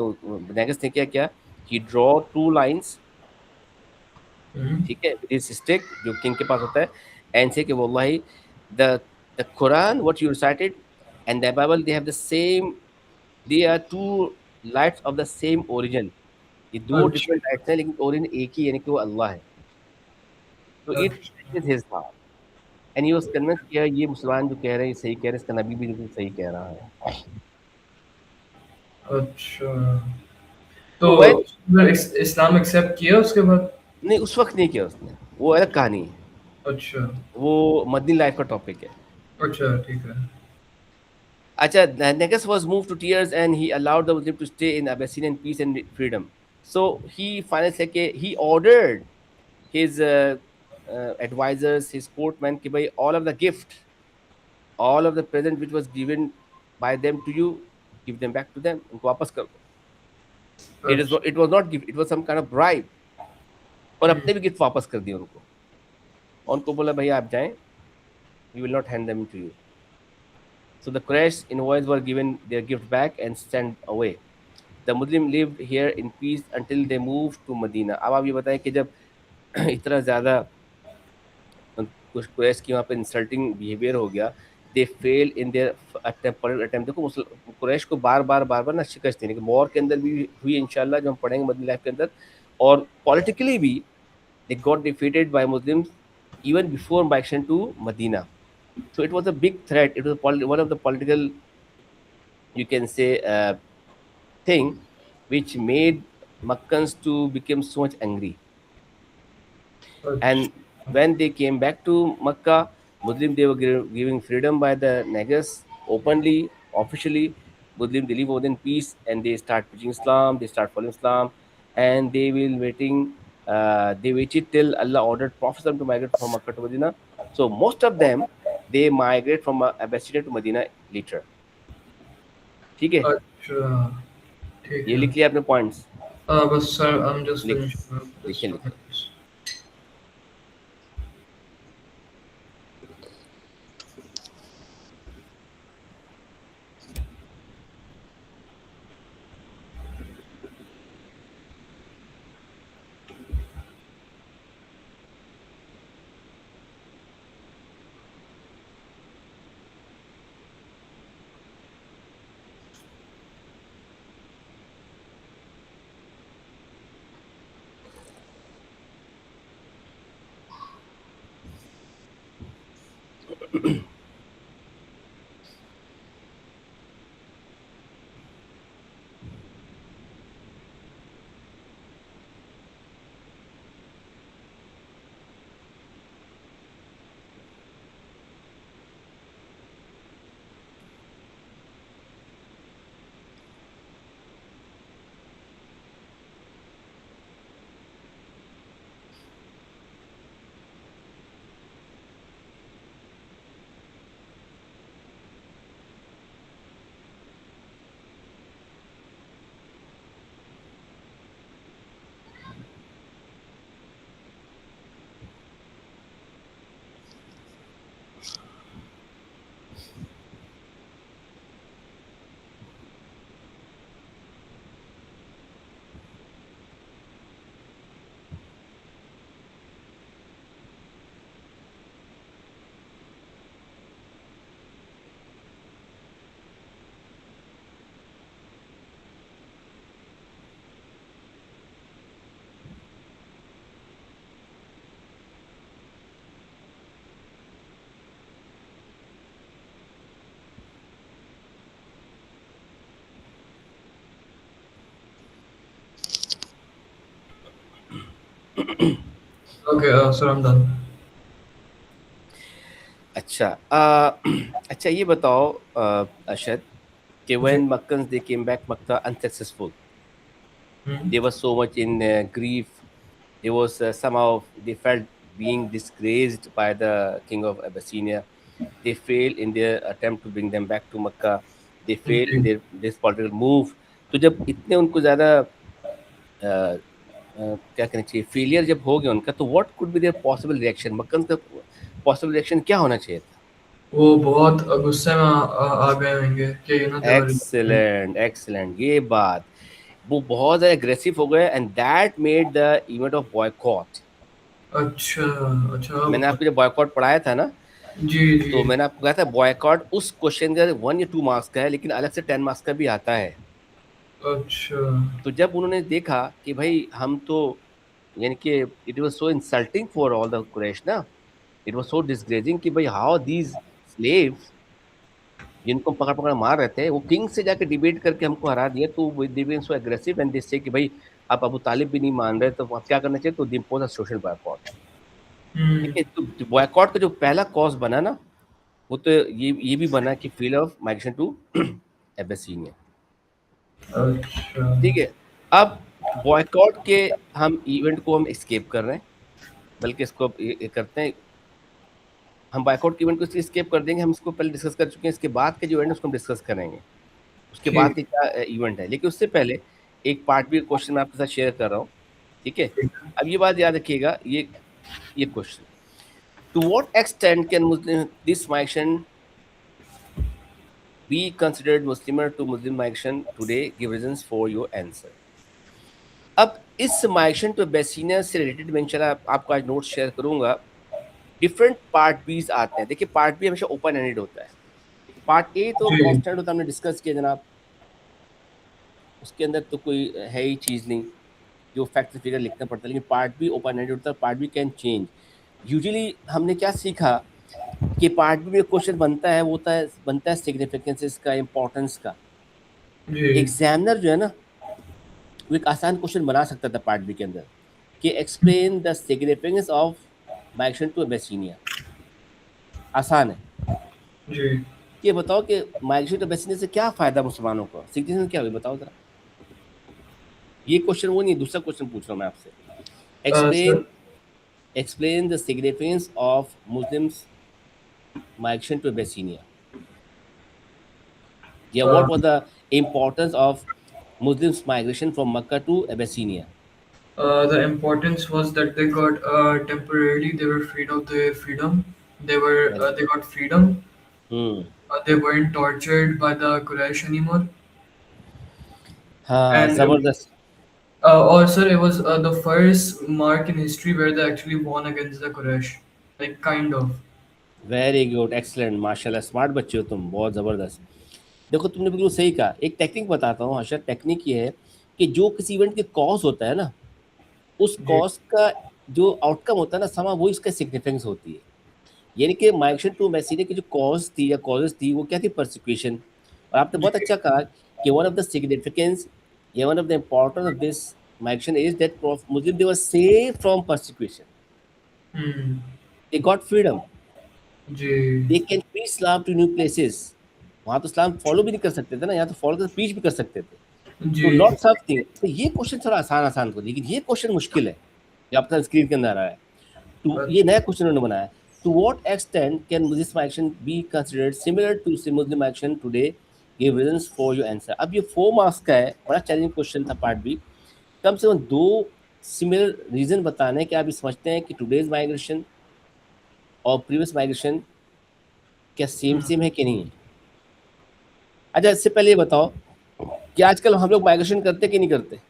नेगस ने क्या किया, ही ड्रॉ 2 लाइन्स, हम्म। ठीक है, विद हिज स्टिक जो किंग के पास होता है, एंड से कि वल्लाही the the Quran what you recited and the Bible they have the same, they are two lights of the same origin. ये दो अच्छा। डिफरेंट लाइट्स हैं लेकिन ओरिजिन एक ही, यानी कि वो अल्लाह है। तो इट अच्छा। with his heart. And he was convinced कि यार ये मुसलमान जो कह रहे हैं ये सही कह रहे हैं, इसका नबी भी बिल्कुल सही कह रहा है. अच्छा, तो तो when फिर इस्लाम एक्सेप्ट किया उसके बाद? नहीं उस वक्त नहीं किया उसने, वो अलग कहानी है, अच्छा। वो मदनी लाइफ का टॉपिक है. अच्छा, ठीक है। Acha, Negus was moved to tears and he allowed the Muslim to stay in Abyssinian peace and freedom. So he finally said कि he ordered his advisors, his courtmen, कि भाई all of the gift, all of the present which was given by them to you, give them back to them. उनको वापस कर दो. अच्छा। It was not gift, it was some kind of bribe. और हम्म। अपने भी गिफ्ट वापस कर दिए उनको. और उनको बोला भाई आप जाएं, we will not hand them to you. So the Quraysh envoys were given their gift back and sent away. The Muslim lived here in peace until they moved to Medina. अब आप ये बताएं कि जब इतना ज़्यादा कुछ कुरैश की वहाँ पे इंसल्टिंग बिहेवियर हो गया, दे फेल इन देयर अटेम्प्ट. देखो कुरैश को बार बार ना शिकस्त देने की वॉर के अंदर भी हुई इंशाल्लाह, जो हम पढ़ेंगे मदनी लाइफ के अंदर, और पॉलिटिकली भी they got defeated by Muslims even before migration to Medina. So it was a big threat. It was one of the political, you can say, thing which made Makkans to become so much angry. अच्छा। And when they came back to Makkah, Muslim they were giving freedom by the Negus openly, officially. Muslim they live within peace and they start preaching Islam, they start following Islam, and they will waiting. They waited till Allah ordered Prophet to migrate from Makkah to Medina. So most of them they migrate from Abyssinia to Medina later. ठीक है, अच्छा, ठीक ये है। लिख लिया आपने points. बस सर, आई एम जस्ट लिख फिनिशिंग दिस लिखे लिखे. Document. Okay sir, I am done. अच्छा अच्छा ये बताओ अरशद कि जी। when Makkans they came back Makkah unsuccessful, hmm. they were so much in grief. They was somehow they felt being disgraced by the king of Abyssinia. They failed in their attempt to bring them back to Makkah. They failed in ji. their this political move. तो जब इतने उनको ज़्यादा क्या कहना चाहिए failure जब हो गया उनका, तो what could be there possible reaction, Meccan का पॉसिबल रिएक्शन क्या होना चाहिए था? वो बहुत गुस्से में आ गए होंगे कि दे वर। एक्सीलेंट एक्सीलेंट, ये बात, वो बहुत ज़्यादा एग्रेसिव हो गए and that made the event of boycott. अच्छा। अच्छा, मैंने आपको जब बॉयकॉट पढ़ाया था ना, जी तो जी। मैंने आपको कहा था बॉयकॉट उस क्वेश्चन का 1 या 2 मार्क्स का है, लेकिन अलग से 10 मार्क्स का भी आता है. अच्छा। तो जब उन्होंने देखा कि भाई हम तो, यानी कि it was so insulting for all the Quraysh ना, इट वाज सो डिसग्रेजिंग कि भाई हाउ दीज स्लेव्स जिनको हम पकड़ पकड़ मार रहे थे वो किंग से जाके डिबेट करके हमको हरा दिया, तो they been so aggressive and they say कि भाई आप अबू तालिब भी नहीं मान रहे तो आप क्या करना चाहिए, तो दे इम्पोज अ सोशल बॉयकॉट। ठीक हम्म। है, तो बॉयकॉट का जो पहला कॉज बना ना, वो तो ये भी बना कि fell off migration to Abyssinia. अच्छा। ठीक है, अब बॉयकॉट के हम इवेंट को हम एस्केप कर रहे हैं, बल्कि इसको अब ये करते हैं, हम बॉयकॉट के इवेंट को इसलिए एस्केप कर देंगे, हम इसको पहले डिस्कस कर चुके हैं, इसके बाद के जो इवेंट है उसको हम डिस्कस करेंगे, उसके बाद ठीक। के क्या इवेंट है, लेकिन उससे पहले एक पार्ट बी क्वेश्चन मैं आपके साथ शेयर कर रहा हूँ। ठीक है, ठीक। अब ये बात याद रखिएगा, ये question, to what extent can Muslim this migration be considered Muslimer to Muslim migration today, give reasons for your answer. अब इस माइग्रेशन टू एबेसिनिया से रिलेटेड मैं इंशाल्लाह आपको आज नोट शेयर करूंगा। डिफरेंट पार्ट बीज आते हैं, देखिए पार्ट बी हमेशा ओपन एंडेड होता है, पार्ट ए तो जी। कांस्टेंट होता है, हमने डिस्कस किया जनाब, उसके अंदर तो कोई है ही चीज़ नहीं, जो फैक्ट फिगर लिखना पड़ता है, लेकिन पार्ट बी ओपन एंडेड होता है, part B can change. Usually हमने क्या सीखा कि पार्ट बी में क्वेश्चन बनता है सिग्निफिकेंसेस का, इंपॉर्टेंस का। जी। एग्जामिनर जो है ना, वो एक आसान क्वेश्चन बना सकता था पार्ट बी के अंदर कि explain the significance of migration to Abyssinia. आसान है, जी। ये बताओ कि माइग्रेशन टू एबेसिनिया से क्या फायदा मुसलमानों को, सिग्निफिकेंस क्या हुई, बताओ जरा। ये क्वेश्चन वो नहीं, दूसरा क्वेश्चन पूछ रहा हूँ मैं आपसे। Sir. Explain explain the significance of Muslims migration to Abyssinia. Yeah, what was the importance of Muslims migration from Mecca to Abyssinia? The importance was that they got temporarily they were freed of their freedom. Very They good. got freedom. Hmm. They weren't tortured by the Quraysh anymore. हाँ, And जबरदस्त। also it was the first mark in history where they actually won against the Quraysh. Like kind of. Very good, excellent, माशाल्लाह, smart बच्चे हो तुम, बहुत ज़बरदस्त। देखो तुमने बिल्कुल सही कहा, एक टेक्निक बताता हूँ हर्षद, टेक्निक ये है कि जो किसी इवेंट के कॉज होता है ना, उस जी। कॉज का जो आउटकम होता है ना, समा वो इसका सिग्निफिकेंस होती है। यानी कि माइग्रेशन टू मैसीनिया की जो कॉज थी या कॉजेज थी वो क्या थी, परसिक्यूशन। और आपने जी। बहुत अच्छा कहा कि वन ऑफ द सिग्निफिकेंस या one of the importance of this migration is that Muslim they were save from persecution, hmm. They got freedom, जी। They can preach Islam to new places. वहाँ तो इस्लाम फॉलो भी नहीं कर सकते थे ना, यहाँ तो फॉलो कर प्रीच भी कर सकते थे। तो जी। लॉट्स ऑफ थिंग, तो ये क्वेश्चन थोड़ा आसान आसान को, लेकिन ये क्वेश्चन मुश्किल है जो आपका स्क्रीन के अंदर आ रहा है। तो ये अच्छा। नया क्वेश्चन उन्होंने बनाया, to what extent can Muslim action be considered similar to Muslim action today, give reasons for your answer. अब ये 4 मार्क्स का है, बड़ा चैलेंजिंग क्वेश्चन था पार्ट बी। कम से कम 2 सिमिलर रीजन बताने कि आप ये समझते हैं कि टुडेज माइग्रेशन और प्रीवियस माइग्रेशन क्या सेम हम्म। सेम है कि नहीं है। अच्छा, इससे पहले ये बताओ कि आजकल हम लोग माइग्रेशन करते कि नहीं करते।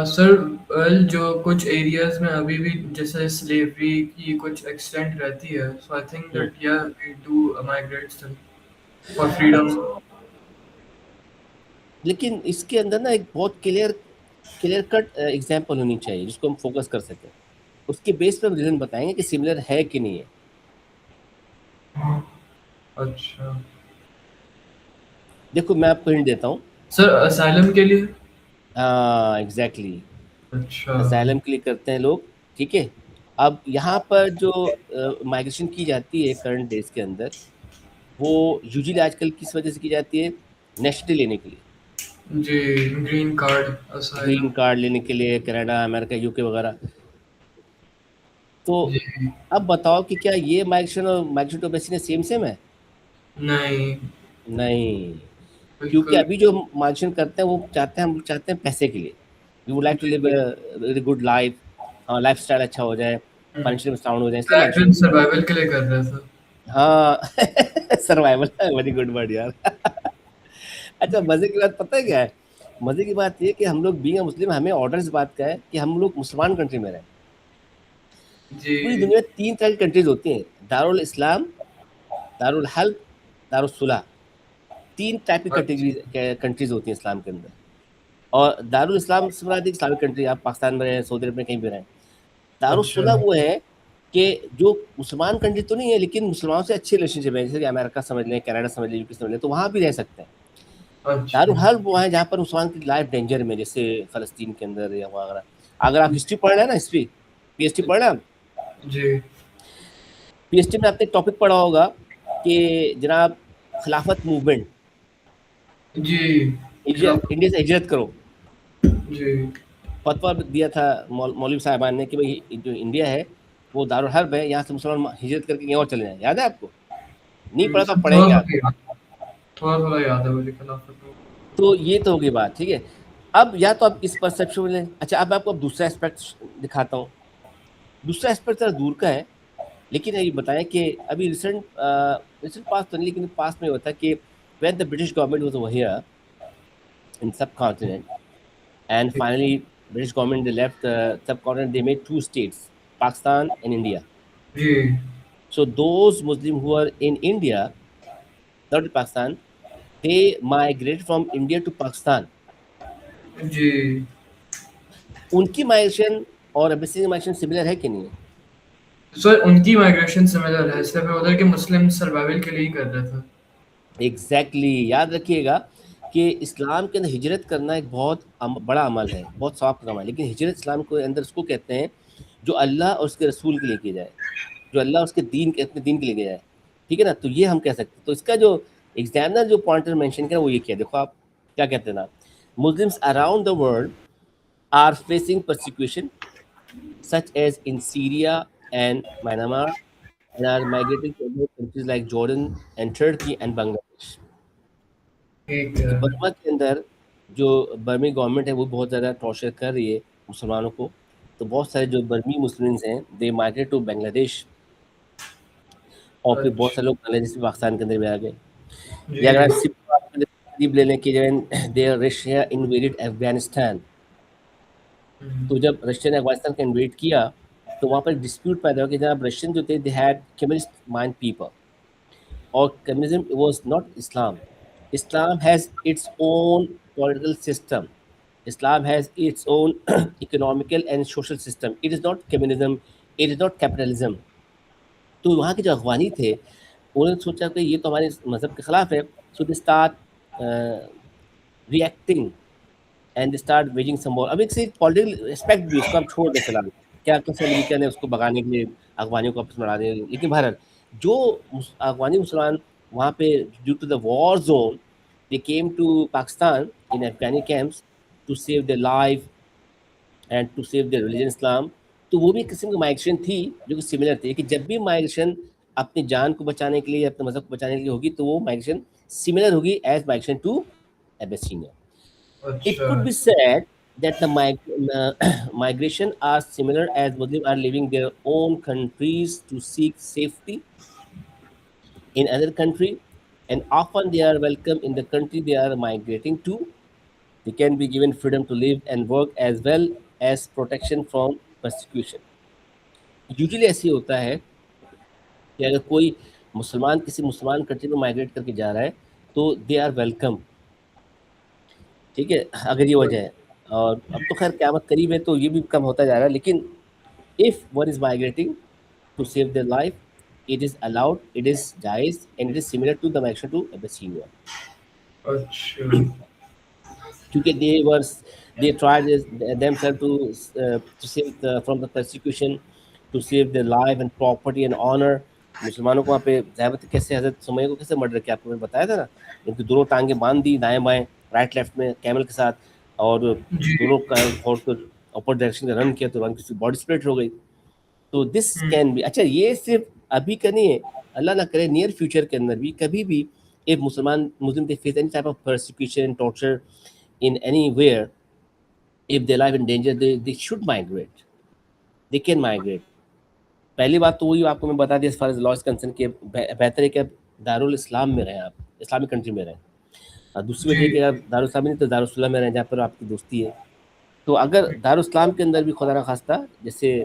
सर जो कुछ एरियाज में अभी भी जैसे स्लेवरी की कुछ एक्सटेंट रहती है, so I think hmm, that या we do migrate still for freedom. अच्छा, लेकिन इसके अंदर ना एक बहुत क्लियर क्लियर कट एग्जाम्पल होनी चाहिए जिसको हम फोकस कर सकें, उसके बेस पर हम रीजन बताएंगे कि सिमिलर है कि नहीं है। अच्छा। देखो मैं आपको हिंट देता हूँ। सर असाइलम के लिए। हाँ, एग्जैक्टली, अच्छा। असाइलम के लिए करते हैं लोग। ठीक है, अब यहाँ पर जो माइग्रेशन की जाती है करंट डेज के अंदर, वो यूजुअली आजकल किस वजह से की जाती है, नेशनलिटी लेने के लिए, जी। Green card green asylum. Card लेने के लिए, कनाडा, अमेरिका, यूके वगैरह। तो जी। अब बताओ कि क्या ये माइग्रेशन और migration to basis same same है। नहीं। नहीं, क्योंकि बिल्कुल। अभी जो मार्जिन करते हैं वो चाहते हैं, हम चाहते हैं पैसे के लिए, we would like to live जी। Very good life, lifestyle अच्छा हो जाए, फाइनेंशियल साउंड हो जाए, इसलिए बैक मार्जिन दिन करते सर्वाइवल के लिए कर रहे थे। हैं। हाँ सर्वाइवल, वेरी गुड वर्ड यार अच्छा, मजे की बात पता है क्या है, मजे की बात ये कि हम लोग बीइंग मुस्लिम, हमें ऑर्डर इस बात का है कि हम लोग मुसलमान कंट्री में रहें। पूरी जी। दुनिया में 3 तरह की कंट्रीज होती हैं, दारुल इस्लाम, दारुल हल्ब, दारुल सुलह। 3 टाइप की अच्छा। कंट्रीज होती हैं इस्लाम के अंदर। और दारुल इस्लाम से मुराद एक इस्लामिक कंट्री, आप पाकिस्तान में रहें, सऊदी अरब में कहीं भी रहें। अच्छा। दारुस्सुलह वो है कि जो मुसलमान कंट्री तो नहीं है, लेकिन मुसलमानों से अच्छे रिलेशनशिप है, जैसे कि अमेरिका समझ लें, कनाडा समझ लें, यूके समझ लें, तो वहाँ भी रह सकते हैं। अच्छा। दारुल हर्ब वो है जहाँ पर मुसलमान की लाइफ डेंजर में, जैसे फ़लस्तीन के अंदर या वगैरह। अगर आप हिस्ट्री पढ़ रहे हैं ना, हिस्ट्री, पीएचडी पढ़ रहे हैं आप, जी। पीएचडी में आपने एक टॉपिक पढ़ा होगा कि जनाब खिलाफत मूवमेंट, जी। इंडिया से हिजरत करो। जी। फतवा दिया था मौलवी साहबान ने कि भाई जो इंडिया है वो दारुल हर्ब है, यहाँ से मुसलमान हिजरत करके कहीं और चले जाएं। याद है आपको? नहीं पढ़ा तो आप थोड़ा पढ़ेंगे थोड़ा आप। याद, थोड़ा थोड़ा याद है मुझे खिलाफत को। तो ये तो होगी बात, ठीक है। अब या तो आप इस परसेप्शन में लें। अच्छा, अब मैं आपको अब दूसरा एस्पेक्ट दिखाता हूँ। दूसरा एस्पेक्ट थोड़ा दूर का है, लेकिन ये बताएं कि अभी रिसेंट पास तो नहीं, लेकिन पास में होता है कि when the British government was over here in subcontinent, and finally British government they left the subcontinent, they made two states, Pakistan and India. Ji. So those Muslim who are in India, not in Pakistan, they migrated from India to Pakistan. जी। उनकी migration और embassy की migration similar है कि नहीं है? Sir उनकी migration similar है, सिर्फ उधर के मुस्लिम सर्वाइवल के लिए ही कर रहे थे। Exactly exactly. याद रखिएगा कि इस्लाम के अंदर हिजरत करना एक बहुत बड़ा अमल है, बहुत सवाब का काम है, लेकिन हिजरत इस्लाम के अंदर उसको कहते हैं जो अल्लाह और उसके रसूल के लिए की जाए, जो अल्लाह उसके दीन के अपने दीन के लिए किया जाए। ठीक है ना? तो ये हम कह सकते हैं। तो इसका जो एग्जामिनर जो पॉइंटर मेंशन किया वो ये किया, देखो आप क्या कहते हैं ना, Muslims around the world are facing persecution such as in Syria and Myanmar, and are migrating to other countries like Jordan and Turkey and Bangladesh. ठीक क्योंकि है। बर्मा के अंदर जो बर्मी गवर्नमेंट है वो बहुत ज़्यादा टॉर्चर कर रही है मुसलमानों को। तो बहुत सारे जो बर्मी मुस्लिम्स हैं दे माइग्रेट टू बांग्लादेश, और फिर बहुत अच्छा। सारे लोग बांग्लादेश से पाकिस्तान के अंदर भी आ गए। या अगर आप जी। सिर्फ बात करें, तकरीब ले लें कि जब दे रशिया इन्वेडेड अफगानिस्तान, तो जब रशिया ने अफगानिस्तान का इन्वेड किया तो वहाँ पर डिस्प्यूट पैदा हुआ कि जनाब रशियन जो थे they had communist mind people, or communism was not Islam. Islam has its own political system. Islam has its own economical and social system. It is not communism. It is not capitalism. तो वहाँ के जो अफगानी थे उन्होंने सोचा कि ये तो हमारे मज़हब के खिलाफ है, so they start reacting and they start waging some war. अब एक से पॉलिटिकल एस्पेक्ट भी, उसको आप छोड़ दें फिलहाल, क्या कैसे अमेरिका ने उसको भगाने के लिए अफगानियों को आपस में लड़ा दिया, लेकिन भारत जो अफगानी मुसलमान वहाँ पे due to the war zone they came to Pakistan in Afghani camps to save the life and to save the religion Islam. तो वो भी एक किस्म की माइग्रेशन थी जो कि सिमिलर थी, कि जब भी माइग्रेशन अपनी जान को बचाने के लिए या अपने मजहब को बचाने के लिए होगी तो वो माइग्रेशन सिमिलर होगी एज माइग्रेशन टू एबेसिनिया। It अच्छा। could be said that the migration are similar as Muslims are leaving their own countries to seek safety in another country, and often they are welcome in the country they are migrating to. They can be given freedom to live and work as well as protection from persecution. Usually ऐसे ही होता है कि अगर कोई मुसलमान किसी मुसलमान country में माइग्रेट करके जा रहा है तो दे आर वेलकम। ठीक है, अगर ये वजह है। और अब तो खैर क़यामत करीब है तो ये भी कम होता जा रहा है, लेकिन if one is migrating to save their life, it is allowed, it is जायज, and it is similar to the migration to Abyssinia. अच्छा। क्योंकि they tried themselves to save from the persecution, to save their life and property and honor। मुसलमानों को वहाँ पे ज़्यादातर कैसे हज़रत सुमैया को कैसे मर्डर किया, आपको मैंने बताया था ना, इनकी दोनों टांगें बांध दी दाएं बाएं, राइट लेफ्ट में कैमल के साथ, और जी। दोनों का हॉर्स को अपर डायरेक्शन में रन किया तो उनकी बॉडी स्प्लिट हो गई। तो दिस कैन बी, अच्छा ये सिर्फ अभी का नहीं है, अल्लाह ना करे नियर फ्यूचर के अंदर भी कभी भी एक Muslim they face any type of persecution, torture in anywhere, if their life in danger, they should migrate, they can migrate। पहली बात तो वही आपको मैं बता दिया as far as law is concerned कि बेहतर है कि आप दारुल इस्लाम में रहें, आप इस्लामिक कंट्री में रहें। और दूसरी वजह है जी। कि आप दारुल इस्लाम में नहीं तो दारुल में रहें जहाँ पर आपकी दोस्ती है। तो अगर दारुल इस्लाम के अंदर भी खुदा ना खास्ता जैसे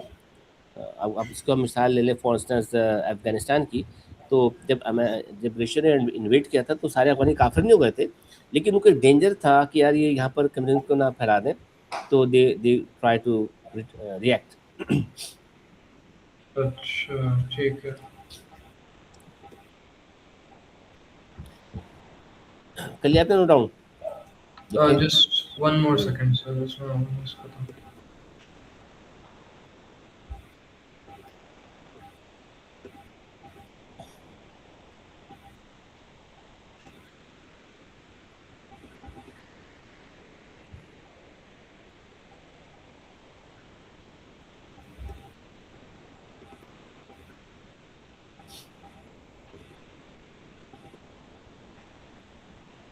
अब इसको हम मिसाल ले लें फॉर इंस्टेंस अफगानिस्तान की, तो जब रशिया ने इन्वेट किया था तो सारे अफगानी काफिर नहीं हो गए थे, लेकिन उनको डेंजर था कि यार ये यहाँ पर कम्युनिज्म को ना फैला दें, तो दे ट्राई टू रिएक्ट। अच्छा ठीक है। कर लिया आपने नोट डाउन? लिखे? Just one more second sir, इसमें almost खत्म।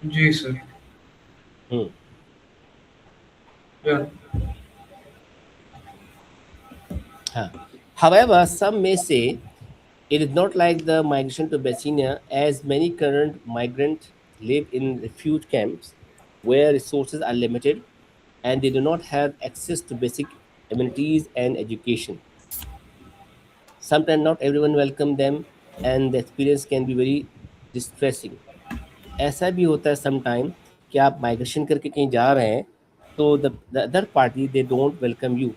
जी सर। हम्म। या हाँ. However, some may say it is not like the migration to Abyssinia, as many current migrants live in refuge camps where resources are limited and they do not have access to basic amenities and education. Sometimes not everyone welcome them and the experience can be very distressing. ऐसा भी होता है sometime कि आप migration करके कहीं जा रहे हैं तो the other party they don't welcome you.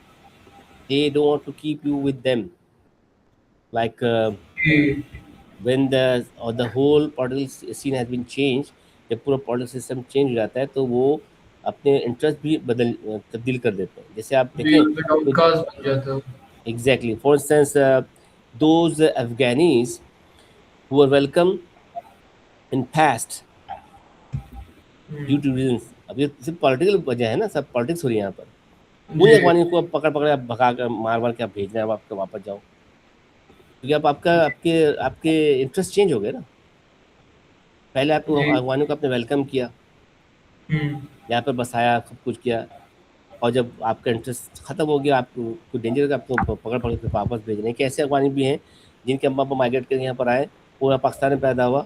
They don't want to keep you with them. Like ji when the whole political scene has been changed, जब पूरा political system change हो जाता है तो वो अपने इंटरेस्ट भी तब्दील कर देते हैं. जैसे आप जी, देखें मतलब तो आउटकास्ट बन जाता है। Exactly for instance those Afghanis who were welcome in past due two reasons. अब ये सिर्फ पॉलिटिकल वजह है ना, सब पॉलिटिक्स हो रही है यहाँ पर. उन्हीं जी अफगानियों को अब पकड़ पकड़ आप भगा कर मार मार के आप भेज रहे हैं, अब आपके वापस जाओ क्योंकि आप आपका आपके आपके इंटरेस्ट चेंज हो गए ना. पहले आपको जी। अफगानियों को आपने वेलकम किया, हम्म। यहाँ पर बसाया, सब कुछ किया, और जब आपका इंटरेस्ट खत्म हो गया, आपको कोई डेंजर का आपको पकड़ पकड़ के वापस भेज रहे हैं. कि ऐसे अफगानी भी हैं जिनके अम्मा पापा माइग्रेट करके यहाँ पर आए, वो यहाँ पाकिस्तान में पैदा हुआ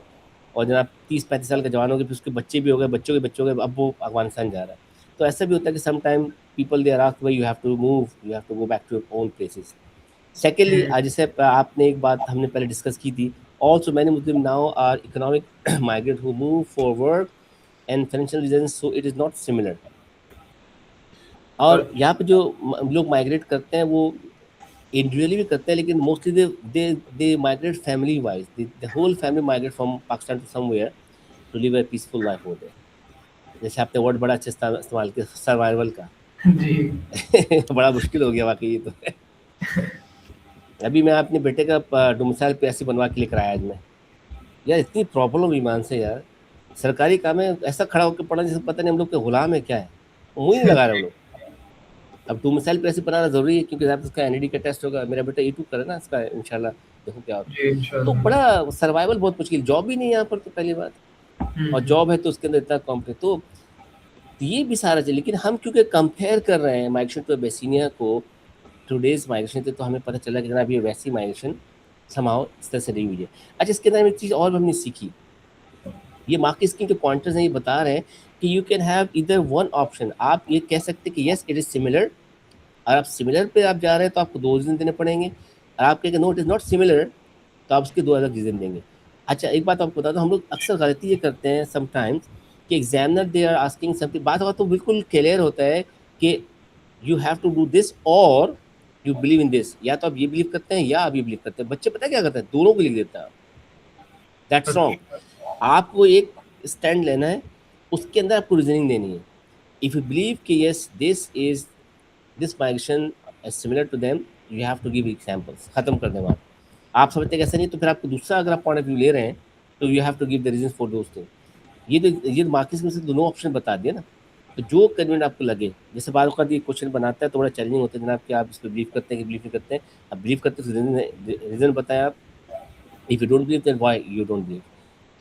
और जनाब 30-35 साल का जवान हो गए, फिर उसके बच्चे भी हो गए, बच्चों के बच्चे हो गए, अब वो अफगानिस्तान जा रहा है. तो ऐसा भी होता है कि some time people they are asked why you have to move, you have to go back to your own places. Secondly, hmm. जैसे आपने एक बात हमने पहले डिस्कस की थी, also many Muslim now are economic migrate who move for work and financial reason, so it is not similar. और यहाँ पे जो लोग माइग्रेट करते हैं वो इंडिविजुअली भी करते हैं, लेकिन mostly they migrate family wise. The whole family migrate from Pakistan to somewhere to live a peaceful life over there. जैसे आपने वर्ड बड़ा अच्छा इस्तेमाल किया, सर्वाइवल का. जी बड़ा मुश्किल हो गया वाकई ये तो. अभी मैं अपने बेटे का डोमिसाइल पे ऐसे बनवा के लेकर आया आज मैं. यार इतनी प्रॉब्लम ईमान से यार, सरकारी काम है ऐसा खड़ा होकर पड़ा जैसे पता नहीं हम लोग के गुलाम है क्या है, मुँह नहीं लगा रहे हम लोग. अब डोमिसाइल पे ऐसे बनाना जरूरी है क्योंकि जब उसका एनईडी का टेस्ट होगा, मेरा बेटा E2 करे ना इसका, इंशाल्लाह देखो क्या होता जी है. तो इंशाल्लाह। बड़ा सर्वाइवल बहुत मुश्किल, जॉब ही नहीं है यहाँ पर तो पहली बात, और हम्म। जॉब है तो उसके अंदर इतना कॉम्प्लेक्स. तो ये भी सारा चीज, लेकिन हम क्योंकि कंपेयर कर रहे हैं माइग्रेशन टू बेसिनिया को टूडेज माइग्रेशन से, तो हमें पता चला कि जनाब ये वैसी माइग्रेशन समाओ इस तरह से नहीं हुई है. अच्छा, इसके अंदर एक चीज़ और हमने सीखी, ये मार्केट स्कीम के पॉइंटर्स हैं, ये बता रहे हैं कि यू कैन हैव इधर वन ऑप्शन. आप ये कह सकते हैं कि यस इट इज़ सिमिलर, और आप सिमिलर पे आप जा रहे हैं तो आपको 2 रीज़न देने पड़ेंगे, और आप कहेंगे no it is not similar तो आप उसके 2 अलग रीज़न देंगे. अच्छा, एक बात आपको बता दो, हम लोग अक्सर गलती ये करते हैं समटाइम्स कि examiner they are asking something, बात हुआ तो बिल्कुल क्लियर होता है कि you have to do this और यू बिलीव इन दिस, या तो आप ये बिलीव करते हैं या आप ये बिलीव करते हैं. बच्चे पता है क्या करते हैं, दोनों को लिख देता है. That's wrong. अच्छा। आपको एक स्टैंड लेना है, उसके अंदर आपको रीजनिंग देनी है. इफ यू बिलीव कि yes this is this migration is similar to them, you have to give examples. खत्म कर दें बात. आप समझते हैं कि ऐसा नहीं, तो फिर आपको दूसरा अगर आप पॉइंट ऑफ व्यू ले रहे हैं तो you have to give the reason for those thing. ये मार्केट में से दोनों ऑप्शन बता दिए ना, तो जो कन्वीनियंट आपको लगे. जैसे बार बार ये क्वेश्चन बनाता है तो बड़ा चैलेंजिंग होता है जनाब कि आप इस पर बिलीव करते हैं कि बिलीव नहीं करते हैं. आप बिलीव करते हैं, रीजन बताएं आप. If you don't believe then why you don't believe,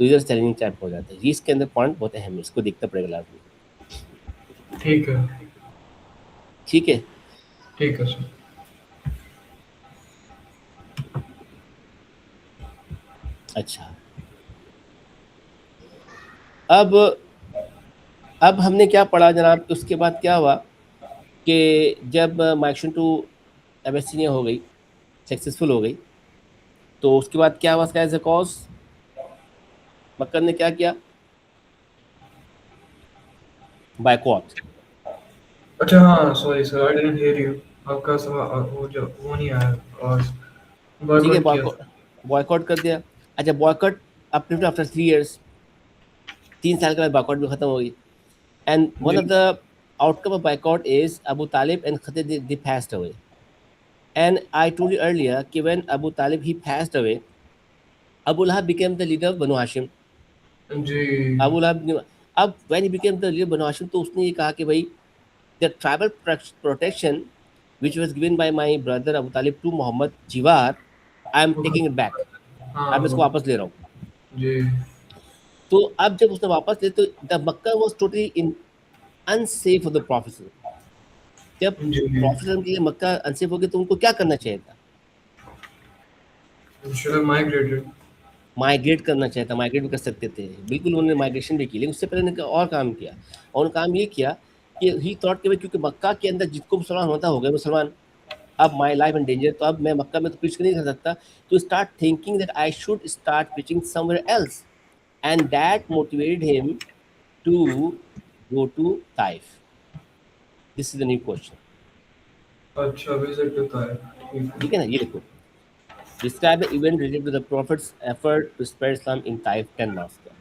तो इधर चैलेंजिंग टाइप हो जाता है. ये इसके अंदर पॉइंट बहुत अहम है, इसको देखना पड़ेगा लाजमी. ठीक है। ठीक है. ठीक है सर। अच्छा, अब अब हमने क्या पढ़ा जनाब, उसके बाद क्या हुआ कि जब माइग्रेशन टू एबेसिनिया हो गई, सक्सेसफुल हो गई, तो उसके बाद क्या हुआ, एज ए कॉज मक्कर ने क्या किया, बायकॉट. अच्छा हाँ sorry sir, I didn't here you. आपका सवाल वो जो वो नहीं आया आवाज। ठीक है, बॉयकॉट किया। बॉयकॉट कर दिया। अच्छा, बॉयकॉट अपने आफ्टर 3 इयर्स, 3 साल के बाद बॉयकॉट भी खत्म हो गई। एंड वन जी। Of the outcome of boycott is Abu Talib and Khadija they passed away. And I told you earlier कि when Abu Talib he passed away, Abu Lahab became the leader of Banu Hashim. जी। Abu lahab, अब when he became the leader of Banu Hashim, तो उसने ये कहा कि भाई the tribal protection which was given by my brother Abu Talib to Muhammad Jiwar, I am वो taking it back. खत्म। हाँ अब मैं इसको वो। वापस ले रहा हूँ। जी। तो अब जब उसने वापस ले, तो the Mecca was totally in unsafe for the profit. जब जी। प्रॉफिट के लिए मक्का अनसेफ हो गया, तो उनको क्या करना चाहिए था? Should have migrated. माइग्रेट करना चाहिए था, माइग्रेट भी कर सकते थे, बिल्कुल उन्होंने माइग्रेशन भी की, लेकिन उससे पहले उन्होंने और काम किया। और उन्होंने काम ये किया कि ही थॉट कि भाई क्योंकि मक्का के अंदर जिसको मुसलमान होता हो गए मुसलमान, अब माई लाइफ इन डेंजर, तो अब मैं मक्का में तो प्रीच नहीं कर सकता। तो start thinking that I should start preaching somewhere else, and that motivated him to go to Taif. This is the new question. अच्छा, विजिट होता है। ठीक ठीक है। है ना, ये देखो, describe the event related to the prophet's effort to spread Islam in Taif 10 marks का।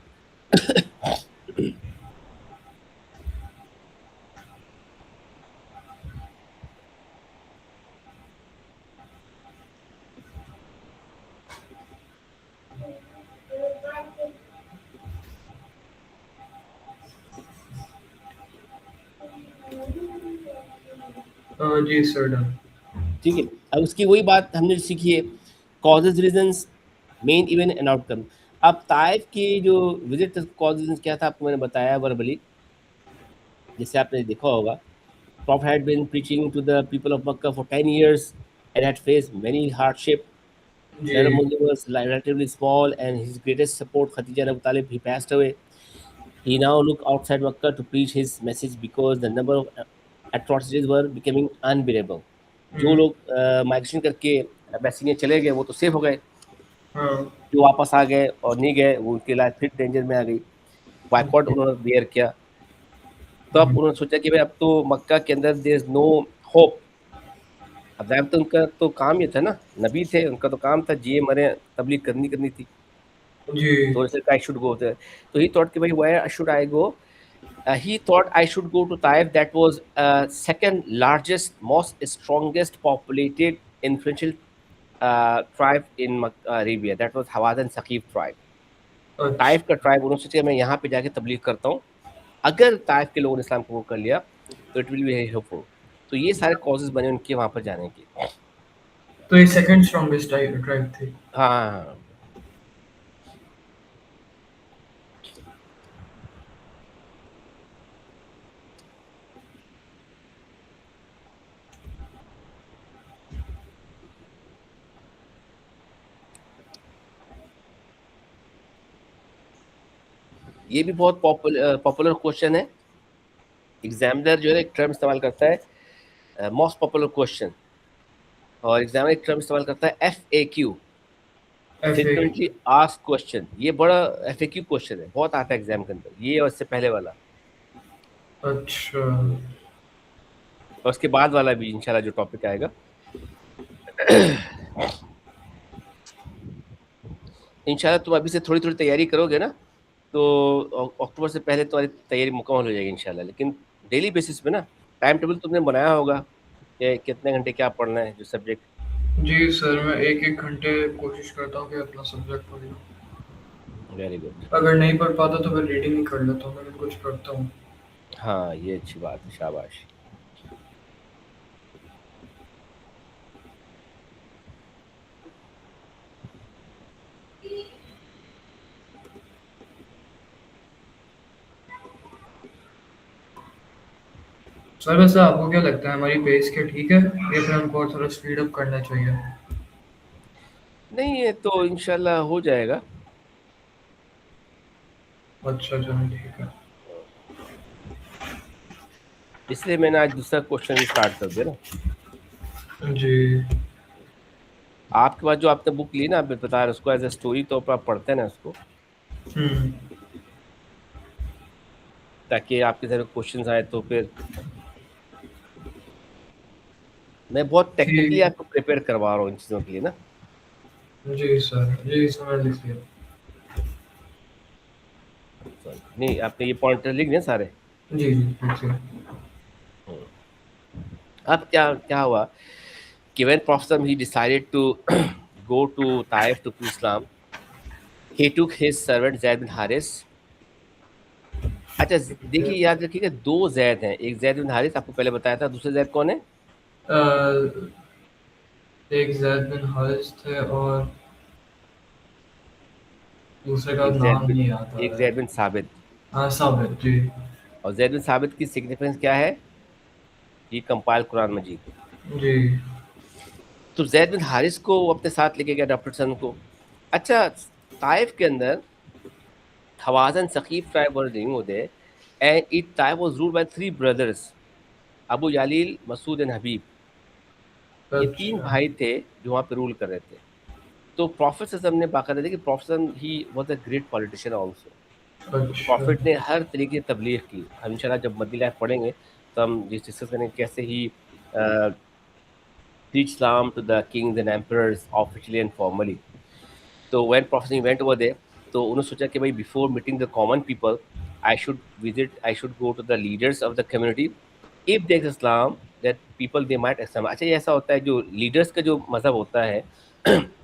जी सर, डन। ठीक है, अब उसकी वही बात हमने सीखी है, causes reasons, main event and outcome. अब ताइफ की जो विजिट कॉज रीजंस क्या था, आपको मैंने बताया वर्बली, जैसे आपने देखा होगा, Prophet had been preaching to the people of Makkah for 10 years and had faced many hardship. Ji. Their Muslim was relatively small, and his greatest support, Khadija and Abu Talib, he passed away. He now looked outside Makkah to preach his message because the number of atrocities were becoming unbearable. जो हम्म। लोग migration करके अब्बासिनिया चले गए वो तो safe हो गए, हाँ। जो वापस आ गए और नहीं गए वो उनकी लाइफ फिर डेंजर में आ गई। बाइकआउट जी। उन्होंने बेयर किया। तो अब हम्म। उन्होंने सोचा कि भाई अब तो मक्का के अंदर देयर इज नो होप। अब ज़ाहिर तो उनका तो काम ये था ना, नबी थे, उनका तो काम था जिए मरे तबलीग करनी थी। जी। तो आई शुड गो देयर। तो ही थॉट कि भाई where should I go? He thought I should go to Taif, that was second largest, most strongest populated, influential tribe in Arabia. That was Hawazin Saqif tribe. अच्छा। Taif का tribe, उन्होंने सोचा मैं यहाँ पे जाके तबलीग करता हूँ, अगर ताइफ के लोगों ने इस्लाम कबूल कर लिया तो इट विल बी हेल्पफुल। तो ये सारे कॉजेज बने उनके वहाँ पर जाने के। तो ये सेकंड स्ट्रॉन्गेस्ट ट्राइब थी। हाँ हाँ हाँ। ये भी बहुत पॉपुलर क्वेश्चन है। एग्जामिनर जो है एक टर्म इस्तेमाल करता है, मोस्ट पॉपुलर क्वेश्चन, और एग्जामिनर एक टर्म इस्तेमाल करता है FAQ, F. Frequently asked question. ये बड़ा FAQ क्वेश्चन है, बहुत आता है एग्जाम के अंदर, ये और इससे पहले वाला अच्छा। और उसके बाद वाला भी इंशाल्लाह जो टॉपिक आएगा। इंशाल्लाह तुम अभी से थोड़ी थोड़ी तैयारी करोगे ना, तो अक्टूबर से पहले तुम्हारी तैयारी मुकम्मल हो जाएगी इंशाल्लाह। लेकिन डेली बेसिस पे ना, टाइम टेबल तुमने बनाया होगा कि कितने घंटे क्या पढ़ना है जो सब्जेक्ट। जी सर, मैं एक एक घंटे कोशिश करता हूँ कि अपना सब्जेक्ट पढ़ लूँ। Very good. अगर नहीं पढ़ पाता तो फिर रीडिंग ही कर लेता हूँ, मैं कुछ करता हूँ। हाँ, ये अच्छी बात है, शाबाश। सर वैसे आपको क्या लगता है, हमारी पेस क्या ठीक है या फिर हमको और थोड़ा स्पीड अप करना चाहिए? नहीं, ये तो इंशाल्लाह हो जाएगा। अच्छा चलो ठीक है। इसलिए मैंने आज दूसरा क्वेश्चन भी स्टार्ट कर दिया ना। जी। आपके पास जो आपने बुक ली ना, आप बता रहे उसको एज ए स्टोरी तो आप पढ़ते हैं ना उसको, हम्म। ताकि आपके सारे क्वेश्चंस आए तो फिर मैं बहुत टेक्निकली ठीक। आपको प्रिपेयर करवा रहा हूँ इन चीज़ों के लिए ना। जी सर मैंने लिख लिया। सॉरी, नहीं आपने ये पॉइंटर लिख दिए सारे। जी लिख लिया। हम्म। अब क्या क्या हुआ कि when Prophet he decided to go to Taif to preach Islam, he took his servant Zaid bin Haris. अच्छा, देखिए याद रखिएगा, दो जैद हैं, एक जैद बिन हारिस आपको पहले बताया था, दूसरे जैद कौन है? अ, एक जैद बिन हारिस थे और दूसरे का एक जैद नाम बिन नहीं याद आ एक रहा है। जैद बिन साबित। हाँ साबिर जी। और जैद बिन साबित की सिग्निफिकेंस क्या है? ये कंपाइल कुरान मजीद। जी तो जैद बिन हारिस को वो अपने साथ लेके गया डॉक्टर सन को। अच्छा, ताइफ के अंदर Hawazin Thaqif tribe were living होते, and it Taif was ruled by three brothers, Abu Yalil, Masud and Habib. ये तीन अच्छा भाई थे जो वहाँ पे रूल कर रहे थे। तो प्रॉफिट सल्लल्लाहु अलैहि वसल्लम ने बाकायदा देखिए, प्रॉफिट सल्लल्लाहु अलैहि वसल्लम ही was a great politician also. अच्छा प्रॉफिट ने हर तरीके की तबलीग की। हम इंशाल्लाह जब मदी लाइफ पढ़ेंगे तो हम डिस्कस करेंगे कैसे ही preach Islam to the kings and emperors officially and formally. तो when Prophet went over there, तो उन्होंने सोचा कि भाई before meeting the common people I should go to the leaders of the community, if they Islam that people they might accept. अच्छा, ये ऐसा होता है, जो लीडर्स का जो मजहब होता है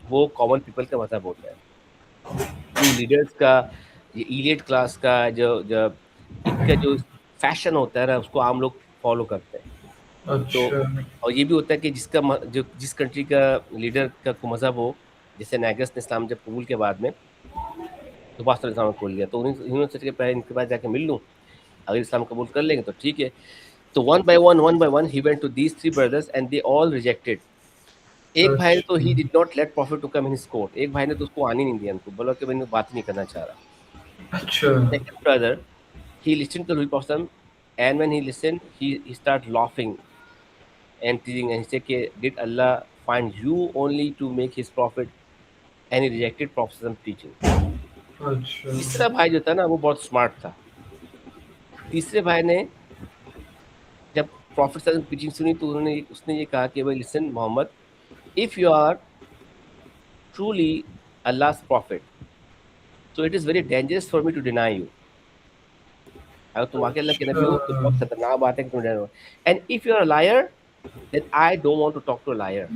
वो कॉमन पीपल का मजहब होता है। जो लीडर्स का, ये इलीट क्लास का जो इनका जो फैशन होता है ना, उसको आम लोग फॉलो करते हैं। तो अच्छा और ये भी होता है कि जो जिस कंट्री का लीडर का को मजहब हो, जैसे नागस ने इस्लाम जब कबूल के बाद में तो पास इस्लाम खोल लिया, तो उन्होंने सोचा कि पहले इनके पास जाके मिल लूँ, अगर इस्लाम कबूल कर लेंगे तो ठीक है। तो one by one he went to these three brothers and they all rejected. एक भाई ने तो अच्छा he did not let prophet to come in his court, एक भाई ने तो उसको आने नहीं दिया, उनको बोला कि मैंने बात ही नहीं करना चाह रहा। अच्छा second brother, he listened to Louis Possum, and when he listened, he started laughing and teasing, and he said, कि, "Did Allah find you only to make His prophet?" And he rejected Prophet's teaching. अच्छा तीसरा भाई जो था ना, वो बहुत smart था। तीसरे भाई ने जब प्रॉफिट की टीचिंग सुनी तो उसने ये कहा कि भाई listen Muhammad, if you are truly Allah's prophet, so it is very dangerous for me to deny you. अगर तुम वाकई अल्लाह के नबी हो तो बहुत खतरनाक बात है कि तुम डरो। And if you are a liar, then I don't want to talk to a liar.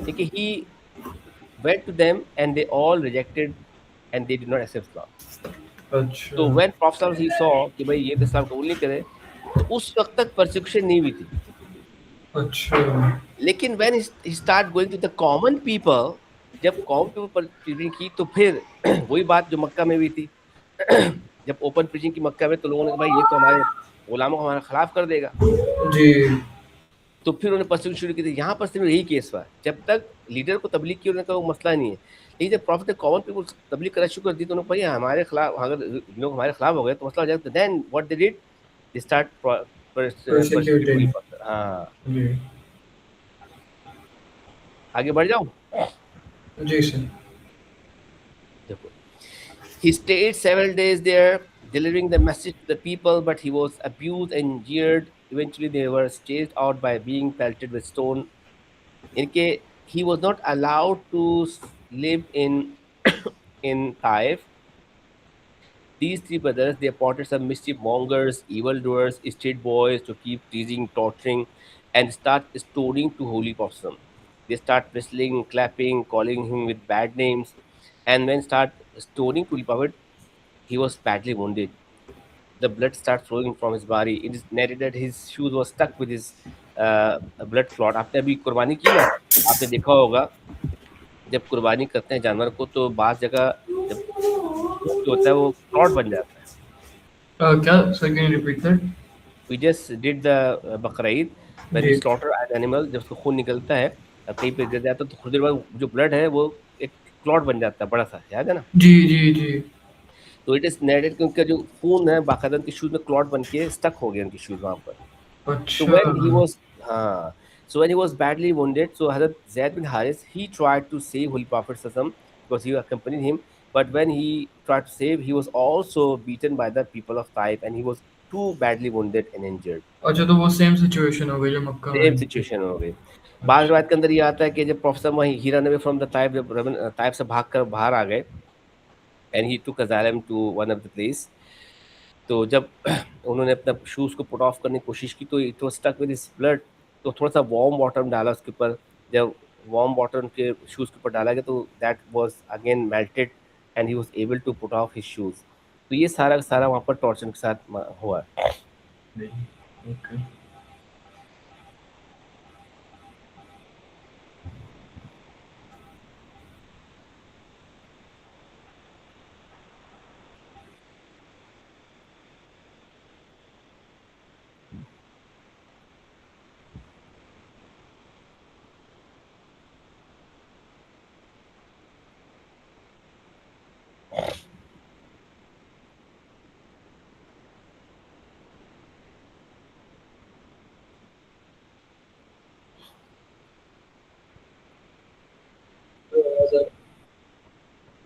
देखिए, he went to them and they all rejected and they did not accept Islam. अच्छा तो when Prophet he saw कि भाई ये तो इस्लाम कबूल नहीं करे, तो उस वक्त तक परसिक्यूशन नहीं हुई थी। अच्छा लेकिन when he start going to the common people, जब कॉमन पीपल पर प्रीचिंग की तो फिर वही बात जो मक्का में हुई थी। जब ओपन प्रीचिंग की मक्का में, तो लोगों ने कहा भाई ये तो हमारे गुलामों को हमारा खिलाफ कर देगा। जी तो फिर उन्होंने परसिक्यूट शुरू की थी। यहाँ पर सिर्फ यही केस हुआ, जब तक लीडर को तबलीग की उन्होंने कहा वो मसला नहीं है। लेकिन जब प्रॉफिट ने कॉमन पीपल तबलीग करना शुरू कर दी, तो उन्होंने भैया हमारे खिलाफ, अगर लोग हमारे खिलाफ हो गए तो मसला हो जाएगा। Then what they did, they start persecuting persecuting people. हाँ, जी आगे बढ़ जाऊँ। जी सर देखो, he stayed several days there delivering the message to the people, but he was abused and jeered. Eventually they were chased out by being pelted with stone. इनके, he was not allowed to live in in Taif. These three brothers, they appointed some mischief mongers, evildoers, street boys to keep teasing, torturing, and start stoning to Holy Prophet. They start whistling, clapping, calling him with bad names, and when start stoning to Holy Prophet, he was badly wounded. The blood starts flowing from his body. It is narrated that his shoes were stuck with his blood clot. आपने अभी कुर्बानी की ना, आपने देखा होगा जब कुर्बानी करते हैं जानवर को, तो बाज़ जगह जब खून जो होता है वो क्लॉट बन जाता है। क्या sir can you repeat that? We just did the बकरा Eid, when we ji slaughter an animal, जब उसको खून निकलता है कहीं पे गिर जाता है, तो थोड़ी देर बाद जो ब्लड है वो एक क्लॉट बन जाता है बड़ा सा, याद है ना? जी जी जी तो इट इज नेटेड कि उनका जो खून है बाकायदा उनके शूज में क्लॉट बन के स्टक हो गया, उनके शूज वहां पर। So अच्छा when he was, so when he was badly wounded, so Hazrat Zaid bin Haris, he tried to save Holy Prophet Sallam because he accompanied him. But when he tried to save, he was also beaten by the people of Taif, and he was too badly wounded and injured. अच्छा तो वो same situation हो गई जो मक्का में same हुई थी। Situation हो गई। बाद अच्छा। रिवायत के अंदर ये आता है कि जब प्रोफेसर वहीं he run away from the Taif, जब ताइफ से भाग कर बाहर आ गए, and he took asylum to one of the place. तो जब उन्होंने अपना शूज़ को पुट ऑफ करने की कोशिश की, तो it was stuck with his blood. तो थोड़ा सा वार्म वाटर डाला उसके ऊपर। जब वार्म वाटर उनके शूज़ के ऊपर डाला गया, तो that was again melted and he was able to put off his shoes. तो ये सारा का सारा वहाँ पर टॉर्चर के साथ हुआ। Okay.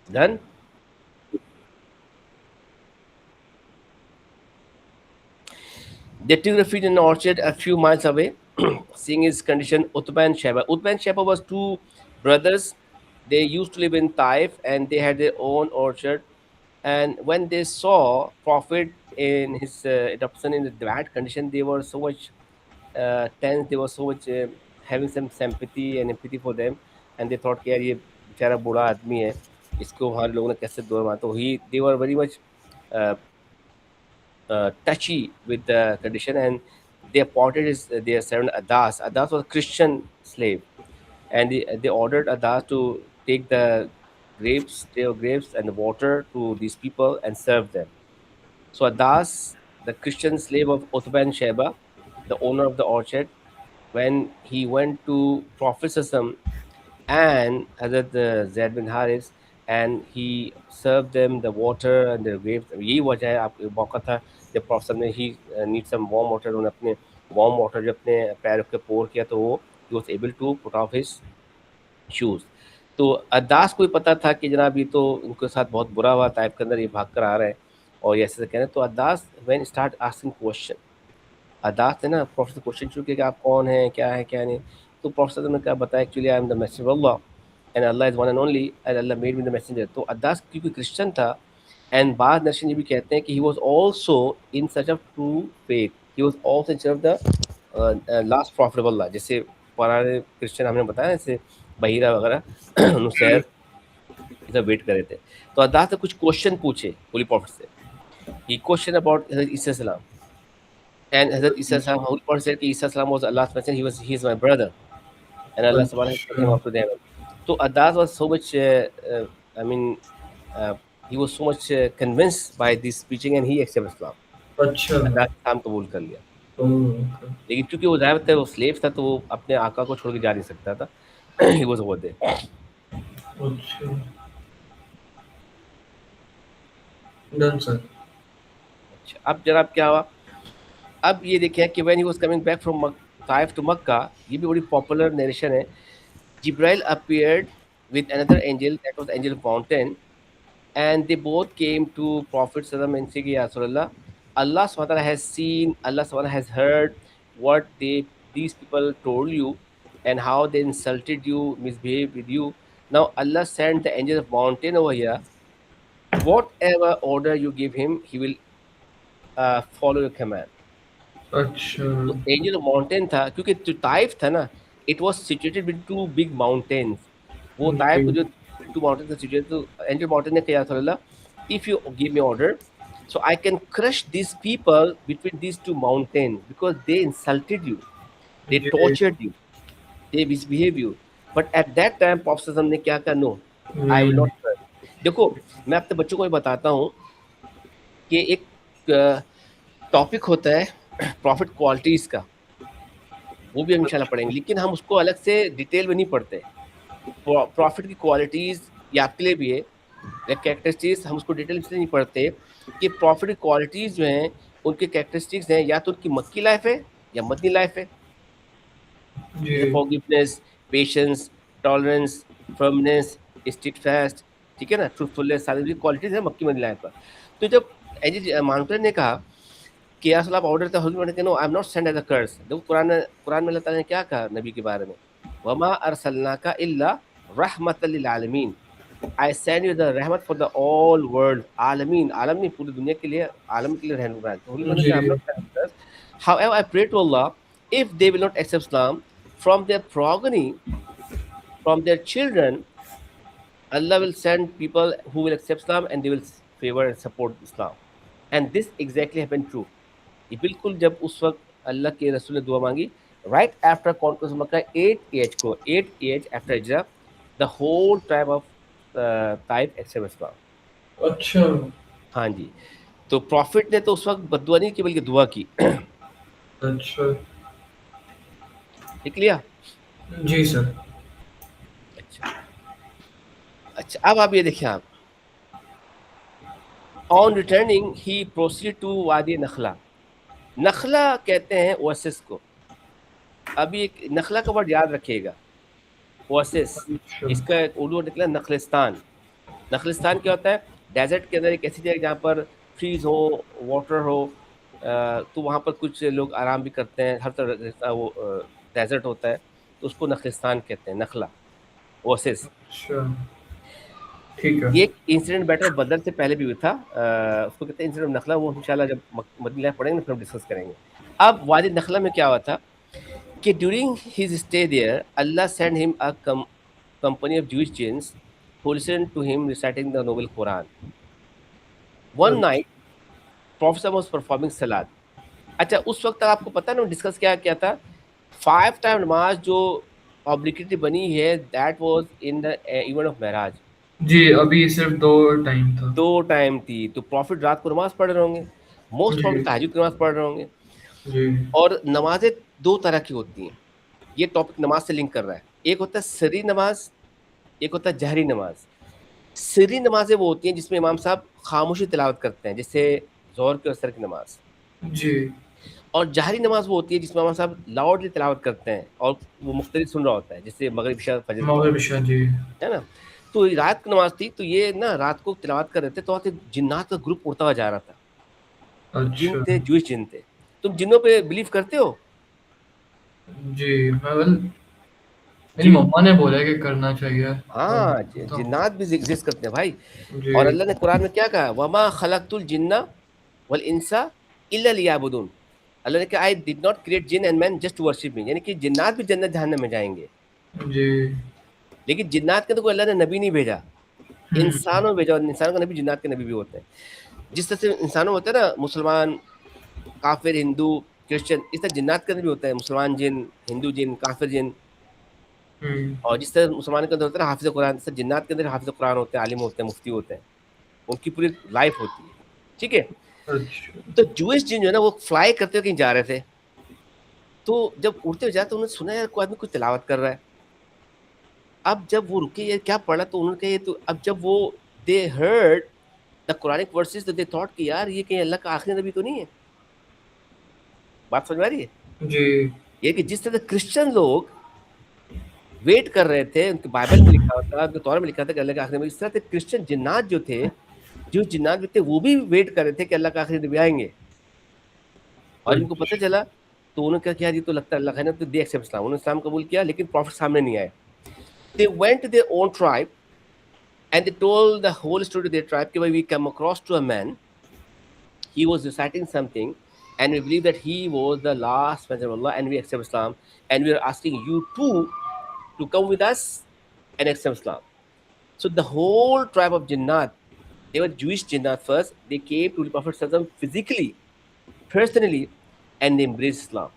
Done. They took refuge in an orchard a few miles away. Seeing his condition, Utbah and Sheba. Utbah and Sheba was two brothers. They used to live in Taif and they had their own orchard. And when they saw Prophet in his adoption in the bad condition, they were so much tense. They were so much having some sympathy and empathy for them. And they thought कि यार ये बेचारा बूढ़ा आदमी है, इसको हमारे लोगों ने कैसे दूर मारा। तो he they were very much uh, touchy with the condition, and they appointed their servant Adas. Adas was a Christian slave, and they ordered Adas to take the grapes, their grapes and the water to these people and serve them. So Adas, the Christian slave of Utbah and Sheba, the owner of the orchard, when he went to Prophet Sassam and Hazrat Zaid bin Haris, and he served them the water and the grapes. यही वजह है, आप मौका था जब professor ने ही need some warm water, उन्होंने अपने वार्म वाटर जब अपने पैर के पोर किया, तो वो he was able to put off his shoes. तो अरदास को भी पता था कि जनाब ये तो उनके साथ बहुत बुरा हुआ, ताइफ के अंदर ये भाग कर आ रहे हैं और ये ऐसे ऐसे कह रहे हैं। तो अरदास व्हेन स्टार्ट आस्किंग क्वेश्चन, अरदास ने ना प्रॉफेसर से क्वेश्चन शुरू किया कि आप कौन हैं, क्या है क्या नहीं। तो प्रोफेसर ने कहा बताया actually I am the messenger of Allah and Allah is one and only and Allah made me the messenger. तो अरदास क्योंकि क्रिश्चियन था, एंड बाद नर्शन ये भी कहते हैं कि he was also in search of true faith, he was also in search of the last prophet of Allah. जैसे पुराने क्रिश्चियन हमने बताया, जैसे बहीरा वगैरह नुसैर इधर वेट कर रहे थे। तो अरदास ने कुछ क्वेश्चन पूछे होली प्रॉफिट से। ही क्वेश्चन अबाउट हज़रत ईसा सलाम, and Hazrat Isa salam, Holy Prophet said कि Isa salam was Allah's messenger, he is my brother, and Allah subhanahu wa ta'ala sent him अच्छा। up to them. So Adas was so much, I mean, uh, he was so much convinced by this preaching and he accepted Islam. अच्छा। अदास इस्लाम कबूल कर लिया, okay. लेकिन क्योंकि वो ज़ाहिर था वो स्लेव था, तो वो अपने आका को छोड़ के जा नहीं सकता था। He was over there. अच्छा। Done sir. अच्छा, अब जनाब क्या हुआ, अब ये देखिए कि when he was coming back from Taif to Mecca, ये भी बड़ी पॉपुलर नरेशन है। Jibril appeared with another angel, that was angel of mountain, and they both came to Prophet Sallam and said, Ya Rasulullah, Allah subhanahu wa ta'ala has seen, Allah subhanahu wa ta'ala has heard what these people told you and how they insulted you, misbehaved with you. Now Allah sent the angel of mountain over here. Whatever order you give him, he will follow your command. अच्छा। तो angel mountain था, क्योंकि जो Taif था ना, it was situated with two big mountains. वो Taif को जी। जो टू माउंटेन से सिचुएटेड, तो एंजल माउंटेन ने कहा Allah, if you give me order so I can crush this people between this two mountain because they insulted you, they जी। Tortured you, they misbehave you. But at that time prophet ने क्या कहा, no I will जी। Not. देखो, मैं अपने बच्चों को ये बताता हूँ कि एक टॉपिक होता है प्रॉफिट क्वालिटीज का, वो भी हम इंशाल्लाह पढ़ेंगे, लेकिन हम उसको अलग से डिटेल में नहीं पढ़ते। प्रॉफिट की क्वालिटीज़ ये आपके लिए भी है, या कैरेक्टरिस्टिक्स, हम उसको डिटेल से नहीं पढ़ते कि प्रॉफिट की क्वालिटीज़ जो हैं, उनके कैरेक्टरिस्टिक्स हैं, या तो उनकी मक्की लाइफ है या मदनी लाइफ है। जैसे जी। फॉरगिवनेस, पेशेंस, टॉलरेंस, फर्मनेस, स्टीडफास्ट, ठीक है ना, ट्रूथफुलनेस, सारी क्वालिटीज़ हैं मक्की मदनी लाइफ पर। तो जब एज मानकर ने कहा कि या रसूल, आप ऑर्डर था, हुजूर ने कहा no I am not send as a curse. देखो कुरान में अल्लाह ताला ने क्या कहा नबी के बारे में, वमा अरसलनाका इल्ला रहमतल लिल आलमीन, आई सेंड यू द रहमत फॉर द ऑल वर्ल्ड, आलमीन, आलम नहीं पूरी दुनिया के लिए, आलम के लिए रहनुमा है, तो होली मैंने कहा I'm जी, not रहमत. However, I pray to Allah, if they will not accept Islam from their progeny, from their children, Allah will send people who will accept Islam and they will favor and support Islam. And this exactly happened true. ये बिल्कुल जब उस वक्त अल्लाह के रसूल ने दुआ मांगी, right after conquest Mecca, 8 as after Hijra, the whole tribe of Taif accept Islam. अच्छा, हाँ जी. तो प्रॉफिट ने तो उस वक्त बददुआ नहीं की बल्कि दुआ की. अच्छा, देख लिया. जी सर। अच्छा. अच्छा, अब आप ये देखिए, आप on returning he proceed to Wadi Nakhla. नखला कहते हैं ओएसिस को. अभी एक नखला का वर्ड याद रखिएगा, ओएसिस. अच्छा, इसका एक उर्दू वर्ड निकला नखलिस्तान. नखलिस्तान क्या होता है? डेजर्ट के अंदर एक ऐसी जगह जहाँ पर ट्रीज हो, वाटर हो, तो वहाँ पर कुछ लोग आराम भी करते हैं, हर तरह का वो डेजर्ट होता है, तो उसको नखलिस्तान कहते हैं, नखला, ओएसिस. अच्छा, ठीक है। ये एक इंसिडेंट बैटल बदर से पहले भी हुआ था, उसको कहते हैं इंसिडेंट नखला. वो इंशाल्लाह जब मदीना पढ़ेंगे ना फिर हम डिस्कस करेंगे. अब वादी नखला में क्या हुआ था कि during his stay there Allah send him a company of Jewish jinns who listened to him reciting the noble Quran. One अच्छा, night, Prophet was performing salat. अच्छा, उस वक्त तक आपको पता है ना डिस्कस क्या किया था? 5 टाइम नमाज जो ऑब्लिगेटरी बनी है, that was in the event of Miraj. जी, अभी सिर्फ 2 टाइम था। 2 टाइम थी, तो प्रॉफिट रात को नमाज पढ़ रहे होंगे, मोस्ट जी, प्रॉफिट तहज्जुद की नमाज पढ़ रहे होंगे. जी, और नमाजें 2 तरह की होती हैं. ये टॉपिक नमाज से लिंक कर रहा है. एक होता है सरी नमाज, एक होता है जहरी नमाज. सिरी नमाजें वो होती हैं जिसमें इमाम साहब खामोशी तिलावत करते हैं, जैसे ज़ोहर की और असर की नमाज. जी, और जहरी नमाज वो होती है जिसमें इमाम साहब लाउडली तिलावत करते हैं और वो मुख्तलिफ सुन रहा होता है, जैसे मगरिब इशा फजर की, मगरिब इशा, जी। है ना. तो ये रात की नमाज थी, तो ये ना रात को तिलावत कर रहे थे, तो वहाँ से जिन्नात का ग्रुप उड़ता हुआ जा रहा था. जिन अच्छा, थे, जूश जिन थे. तुम जिन्नों पे बिलीव करते हो? जी, मैं वेल मेरी जिन, मम्मा ने बोला है कि करना चाहिए, तो हाँ, करता हूँ। जिन्नात भी एग्जिस्ट करते हैं भाई. और जी, अल्लाह ने कुरान में क्या कहा? वमा खलक़तुल जिन्ना वल इंसा इल्ला लियाबुदून. अल्लाह ने कहा, I did not create jinn and man just to worship me. यानी कि जिन्नात भी जन्नत जहन्नम में जाएंगे, जी, लेकिन जिन्नात के तो कोई अल्लाह ने नबी नहीं भेजा, हुँ, इंसानों में भेजा. और इंसान का नबी, जिन्नात के नबी भी होते हैं. जिस तरह से इंसानों में होते हैं ना मुसलमान, काफिर, हिंदू, क्रिश्चियन, इस तरह जिन्नात के अंदर भी होते हैं मुसलमान जिन, हिंदू जिन, काफिर जिन. हुँ, और जिस तरह मुसलमान के अंदर होता है ना हाफिज कुरान, इस तरह जिन्नात के अंदर हाफिज कुरान होते हैं, आलिम होते हैं, मुफ्ती होते हैं. उनकी पूरी लाइफ होती है. ठीक है. अच्छा, तो जूइश जिन जो है ना, वो फ्लाई करते हुए कहीं जा रहे थे, तो जब उड़ते हुए जाते तो उन्होंने सुना यार कोई आदमी कुछ तिलावत कर रहा है. अब जब वो रुके, ये क्या पढ़ा, तो उन्होंने कहा ये तो, अब जब वो दे heard the Quranic verses, they thought कि यार ये कहीं अल्लाह का आखिरी नबी तो नहीं है. बात समझ में आ रही है? जी, ये कि जिस तरह क्रिश्चियन लोग वेट कर रहे थे, उनके बाइबल में लिखा था, उनके तौर में लिखा था कि अल्लाह का आखिरी नबी, इस तरह से क्रिश्चियन जिन्नात जो थे, जो जिन्नात भी थे, वो भी वेट कर रहे थे कि अल्लाह का आखिरी नबी आएंगे. और इनको पता अच्छा, चला, तो उन्होंने क्या किया, ये तो लगता है अल्लाह का है ना, तो दे एक्सेप्ट इस्लाम. उन्होंने इस्लाम कबूल किया, लेकिन प्रॉफिट सामने नहीं आए. They went to their own tribe and they told the whole story to their tribe. We come across to a man, he was reciting something, and we believe that he was the last messenger of Allah, and we accept Islam, and we are asking you too to come with us and accept Islam. So the whole tribe of Jinnat, they were Jewish Jinnat first, they came to the Prophet Sallallahu physically, personally, and they embraced Islam.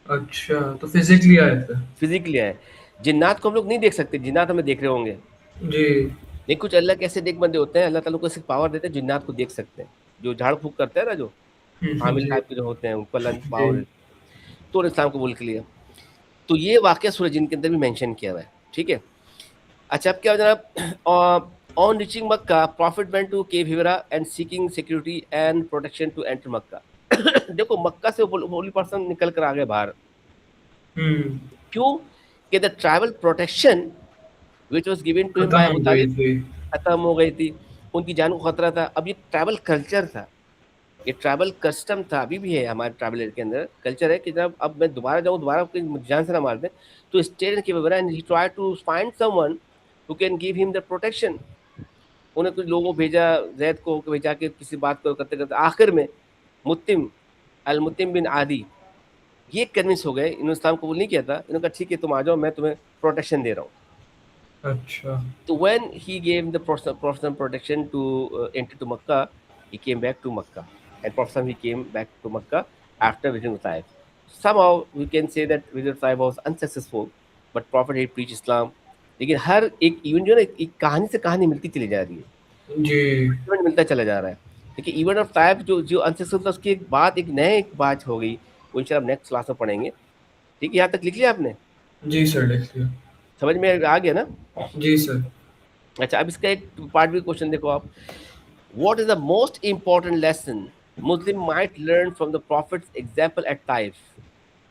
अच्छा, तो physically आए थे। Physically है. जिन्नात को हम लोग नहीं देख सकते, जिन्नात हमें देख रहे होंगे, जी, नहीं. कुछ अल्लाह के ऐसे नेक बंदे होते हैं, अल्लाह ताला को ऐसे पावर देते हैं, जिन्नात को देख सकते हैं. जो झाड़ फूक करते हैं ना, जो आमिल जी, टाइप के जो होते हैं, उनको अल्लाह ने जी, पावर देते हैं. तो उन्होंने इस्लाम कबूल कर लिया. तो ये वाक़या सूरह जिन के अंदर भी मेंशन किया हुआ है. ठीक है. अच्छा, अब क्या हो जनाब, on reaching Mecca prophet went to cave Hira and seeking security and protection to enter Mecca. देखो, मक्का से होली पर्सन निकल कर आ गए बाहर. हुँ, क्यों? कि the travel protection which was given to him खत्म बाय हो अबू गई तालिब थी। खत्म हो गई थी. उनकी जान को खतरा था. अब ये ट्रैवल कल्चर था. ये ट्रैवल कस्टम था, अभी भी है हमारे ट्रैवलर के अंदर कल्चर है कि जब अब मैं दोबारा जाऊँ, दोबारा कोई जान से ना मार दे, तो स्टे के बगैर and he try to find someone who can give him the protection. उन्हें कुछ लोगों को भेजा, जैद को भेजा के किसी बात को करते करते आखिर में मुत्तिम अल मुत्तिम बिन आदी ये कन्विंस हो गए, इन्होंने इस्लाम कबूल नहीं किया था, इन्होंने कहा ठीक है तुम आ जाओ, मैं तुम्हें प्रोटेक्शन दे रहा हूँ। अच्छा। So when he gave the personal protection to enter to Makkah, he came back to Makkah, and Prophet he came back to Makkah after visiting Taif. Somehow we can say that visit Taif was unsuccessful, but Prophet he preached Islam. लेकिन हर एक event जो है ना, एक कहानी से कहानी मिलती चली जा रही है, जी इवेंट मिलता चला जा रहा है। देखिए इवेंट ऑफ ताइफ जो जो अनसक्सेसफुल था, उसकी एक बात, एक नए एक बात हो गई, वो इंशाल्लाह नेक्स्ट क्लास में पढ़ेंगे। ठीक है, यहाँ तक लिख लिया आपने? जी सर, लिख लिया। समझ में आ गया ना? जी सर। अच्छा, अब इसका एक पार्ट भी क्वेश्चन देखो आप। What is the most important lesson Muslim might learn from the Prophet's example at Taif?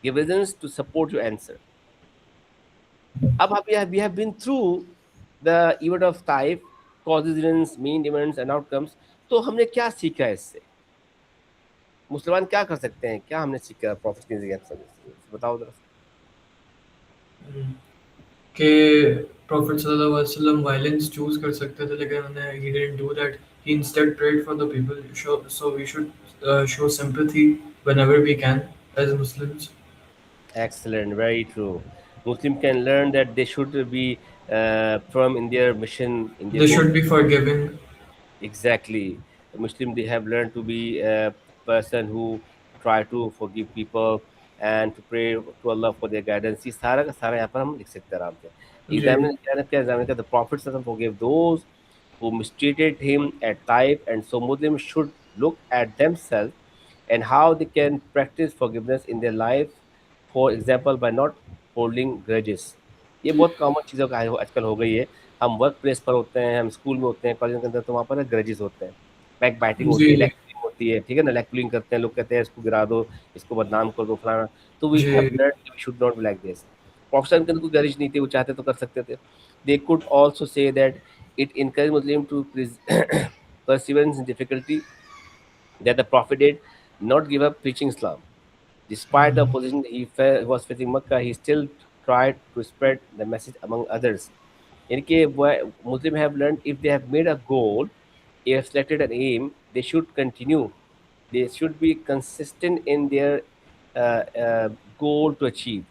Give reasons to support your answer. अब we have been through the event of Taif, causes, events, main events and outcomes. तो हमने क्या सीखा है इससे? मुसलमान क्या कर सकते हैं? क्या हमने सीखा प्रॉफिट के एग्जाम्पल से? बताओ जरा। कि प्रॉफिट सल्लल्लाहु अलैहि वसल्लम वायलेंस चूज कर सकते थे, लेकिन उन्हें he didn't do that. He instead prayed for the people. So we should show sympathy whenever we can as Muslims. Excellent, very true. Muslim can learn that they should be firm in their mission, in their they goal. Should be forgiving. Exactly. The Muslim, they have learned to be a person who try to forgive people and to pray to Allah for their guidance. ये सारा का सारा यहाँ पर हम लिख सकते हैं आराम से। जी एग्जाम ने क्या एग्जाम का the Prophet forgave those who mistreated him at Taif, and so Muslims should look at themselves and how they can practice forgiveness in their life, for example by not holding grudges. ये बहुत common चीज़ों का आजकल हो गई है। हम work place पर होते हैं, हम स्कूल में होते हैं, कॉलेज के अंदर, तो वहाँ पर ग्रजेस होते हैं, बैक बाइटिंग होती है, जी लेग पुलिंग होती है, ठीक है ना, लेग पुलिंग करते हैं लोग, कहते हैं इसको गिरा दो, इसको बदनाम कर दो, फलाना। तो वी हैव जी। Learn we should not be like this. Professor के अंदर कोई ग्रज नहीं थी, वो चाहते तो कर सकते थे। They could also say that it encourage Muslim to perseverance in difficulty, that the Prophet did not give up preaching Islam. Despite the opposition he was facing Makkah, he still tried to spread the message among others. In case Muslims have learned, if they have made a goal, if they have selected an aim, they should continue. They should be consistent in their goal to achieve.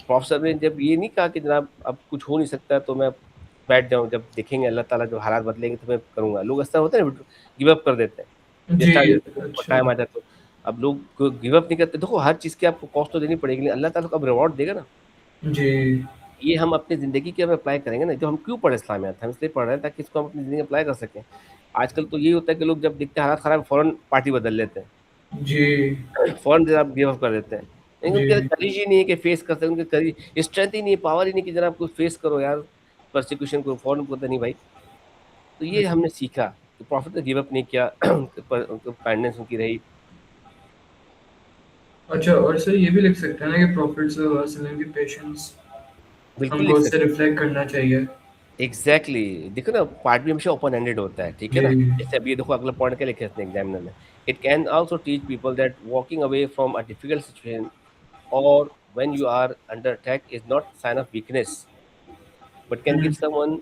Professor साहब ने जब ये नहीं कहा कि जनाब अब कुछ हो नहीं सकता तो मैं बैठ जाऊं, जब देखेंगे अल्लाह ताला जो हालात बदलेंगे तो मैं करूंगा। लोग ऐसा होता है ना, गिव अप कर देते हैं जिस जी टाइम अच्छा। टाइम आ जाए तो। अब लोग गिव अप नहीं करते। देखो हर चीज़ की आपको कॉस्ट तो देनी पड़ेगी, लेकिन अल्लाह ताला को अब रिवॉर्ड देगा ना। जी ये हम अपनी ज़िंदगी के हम अप्लाई करेंगे ना। जो हम क्यों पढ़े इस्लामियात, हम इसलिए पढ़ रहे हैं ताकि इसको हम अपनी ज़िंदगी में अप्लाई कर सकें। आजकल तो यही होता है कि लोग जब दिखते हैं हालात ख़राब, फ़ौरन पार्टी बदल लेते हैं, जी फ़ौरन जनाब गिव अप कर देते हैं। लेकिन उनके जी। अंदर करेज ही नहीं है कि फेस कर सकें, उनके करेज स्ट्रेंथ ही नहीं है, पावर ही नहीं कि जनाब कुछ फेस करो यार, परसिक्यूशन को फ़ौरन बोलते नहीं भाई। तो ये हमने सीखा कि प्रॉफिट ने गिव अप नहीं किया, पर उनको काइंडनेस उनकी रही। अच्छा, और सर ये भी लिख सकते हैं ना कि प्रॉफिट सल्लल्लाहु अलैहि वसल्लम की पेशेंस बिल्कुल हमको लिख उससे सकते हैं। रिफ्लेक्ट करना चाहिए। Exactly exactly. देखो ना, पार्ट भी हमेशा ओपन एंडेड होता है, ठीक है जी ना। जैसे अभी ये देखो अगला पॉइंट क्या लिखे इसने एग्जामिनर ने। It can also teach people that walking away from a difficult situation और when you are under attack is not sign of weakness, but can give someone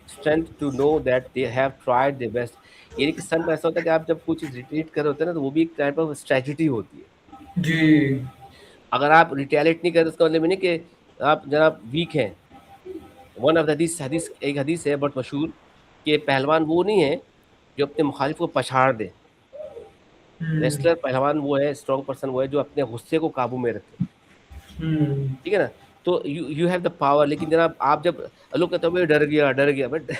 strength to know that they have tried their best. यानी कि सन में ऐसा होता है कि आप जब कुछ रिट्रीट कर रहे होते हैं ना, तो वो भी एक टाइप ऑफ स्ट्रेटजी होती है। जी। अगर आप रिटेलिएट नहीं करते, उसका मतलब नहीं कि आप जनाब वीक हैं। वन ऑफ द हदीस हदीस एक हदीस है बहुत मशहूर कि पहलवान वो नहीं है जो अपने मुखालिफ को पछाड़ दे। हम्म रेसलर पहलवान वो है, स्ट्रॉन्ग पर्सन वो है जो अपने गुस्से को काबू में रखे, हम्म। ठीक है ना। तो यू हैव द पावर। लेकिन जनाब आप जब लोग कहते हो डर गया बट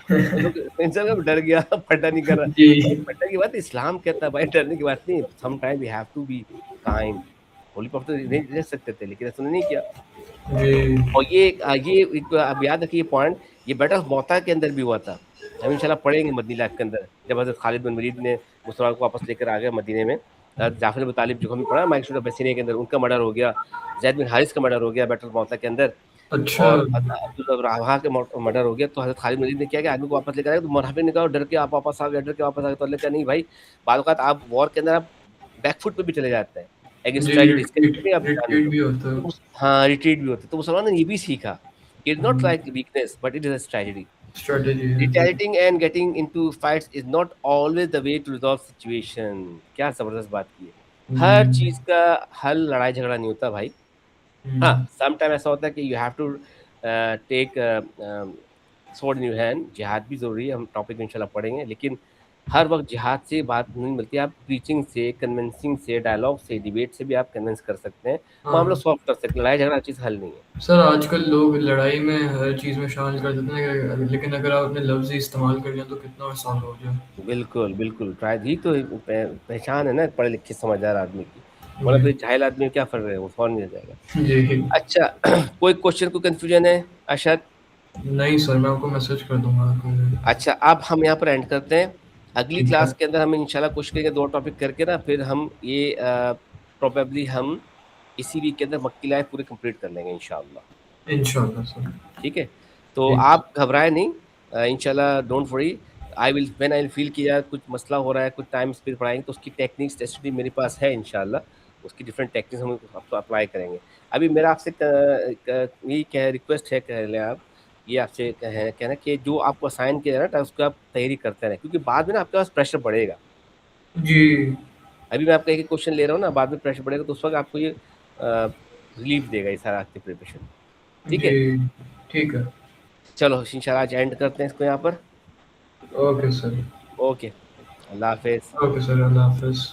लोग इंसान का डर गया, फटा नहीं कर रहा, जी फटने की बात इस्लाम कहता है भाई, डरने की बात नहीं। Some time we have to be kind. Holy prophet नहीं रह सकते थे, लेकिन उसने नहीं किया। जी। और अब याद रखिए पॉइंट, ये बैटल ऑफ मौता के अंदर भी हुआ था। हम इंशाल्लाह पढ़ेंगे मदनी लाइफ के अंदर, जब हज़रत खालिद बिन वलीद ने मुसलमान को वापस लेकर आ गए मदीने में। जाफर बिन तालिब जो हमने पढ़ा माइक बसीने के अंदर, उनका मर्डर हो गया। ज़ैद बिन हारिस का मर्डर हो गया बैटल ऑफ मौता के अंदर। अच्छा। और जब राहा के मर्डर हो गया तो हजरत खालिद मजीद ने क्या किया, आदमी को वापस लेकर आया, तो मुनाफिक ने कहा डर के आप वापस आ गए, डर के वापस आ गए। तो अल्लाह क्या, नहीं भाई, बाद औक़ात आप वॉर के अंदर आप बैकफुट पे भी चले जाते हैं अगेंस्ट जी, ट्रेजेडी, इसका रिट्रीट मतलब नहीं आप जान रिट्रीट दो। भी होता तो है। हाँ, रिट्रीट भी होते हैं। तो मुसलमानों ने ये भी सीखा, it's not hmm, like weakness but it is a tragedy. Strategy है जी। Retaliating and getting into fights is not always the way to resolve situation। क्या जबरदस्त बात की है। जी। हर चीज का हल लड़ाई झगड़ा नहीं होता भाई। हाँ, हुँ, सम टाइम ऐसा होता है कि you have to take sword in your hand. जिहाद भी जरूरी है, हम टॉपिक में इंशाल्लाह पढ़ेंगे, लेकिन हर वक्त जिहाद से बात नहीं मिलती। आप प्रीचिंग से, कन्विंसिंग से, डायलॉग से, डिबेट से भी आप कन्विंस कर सकते हैं, मामला हाँ। सॉल्व कर सकते हैं। लड़ाई झगड़ा हर चीज हल नहीं है। सर आजकल लोग लड़ाई में हर चीज़ में शामिल कर देते हैं, लेकिन अगर आप अपने लफ्ज़ ही इस्तेमाल कर लें तो कितना आसान हो जाए। बिल्कुल, बिल्कुल, शायद ही तो पहचान है ना पढ़े लिखे समझदार आदमी की, वरना जी। तो ये जाहिल आदमी में क्या फ़र्क है, वो फ़ौरन मिल जाएगा। जी। अच्छा कोई क्वेश्चन, कोई कन्फ्यूजन है अरशद? नहीं सर, मैं आपको मैसेज कर दूँगा अगर। अच्छा, अब हम यहाँ पर एंड करते हैं। अगली ठीक है। क्लास के अंदर हम इंशाल्लाह कोशिश करेंगे 2 टॉपिक करके ना, फिर हम ये प्रोबेबली हम इसी वीक के अंदर मक्की लाइफ पूरी कंप्लीट कर लेंगे इंशाल्लाह। इंशाल्लाह सर। ठीक है? तो ठीक। आप घबराएँ नहीं, इंशाल्लाह don't worry. I will when I will feel कि यार कुछ मसला हो रहा है, कुछ टाइम स्पेंड पढ़ाएँगे, तो उसकी टेक्निक्स स्टडी मेरे पास है इंशाल्लाह। उसकी डिफरेंट टेक्निक्स हम आपको अप्लाई करेंगे। अभी मेरा आपसे यही क्या रिक्वेस्ट है, कह लें आप, ये आपसे कहना कि जो आपको असाइन किया है ना, उसको आप तैयारी करते रहें, क्योंकि बाद में ना आपके पास प्रेशर बढ़ेगा। जी। अभी मैं आपका एक-एक क्वेश्चन ले रहा हूँ ना, बाद में प्रेशर बढ़ेगा, तो उस वक़्त आपको ये रिलीफ देगा ये सारा आपकी प्रिपरेशन। ठीक जी। है? ठीक है। चलो इंशाल्लाह आज एंड करते हैं इसको यहाँ पर। Okay sir. ओके, अल्लाह हाफ़िज़। ओके सर, अल्लाह हाफ़िज़।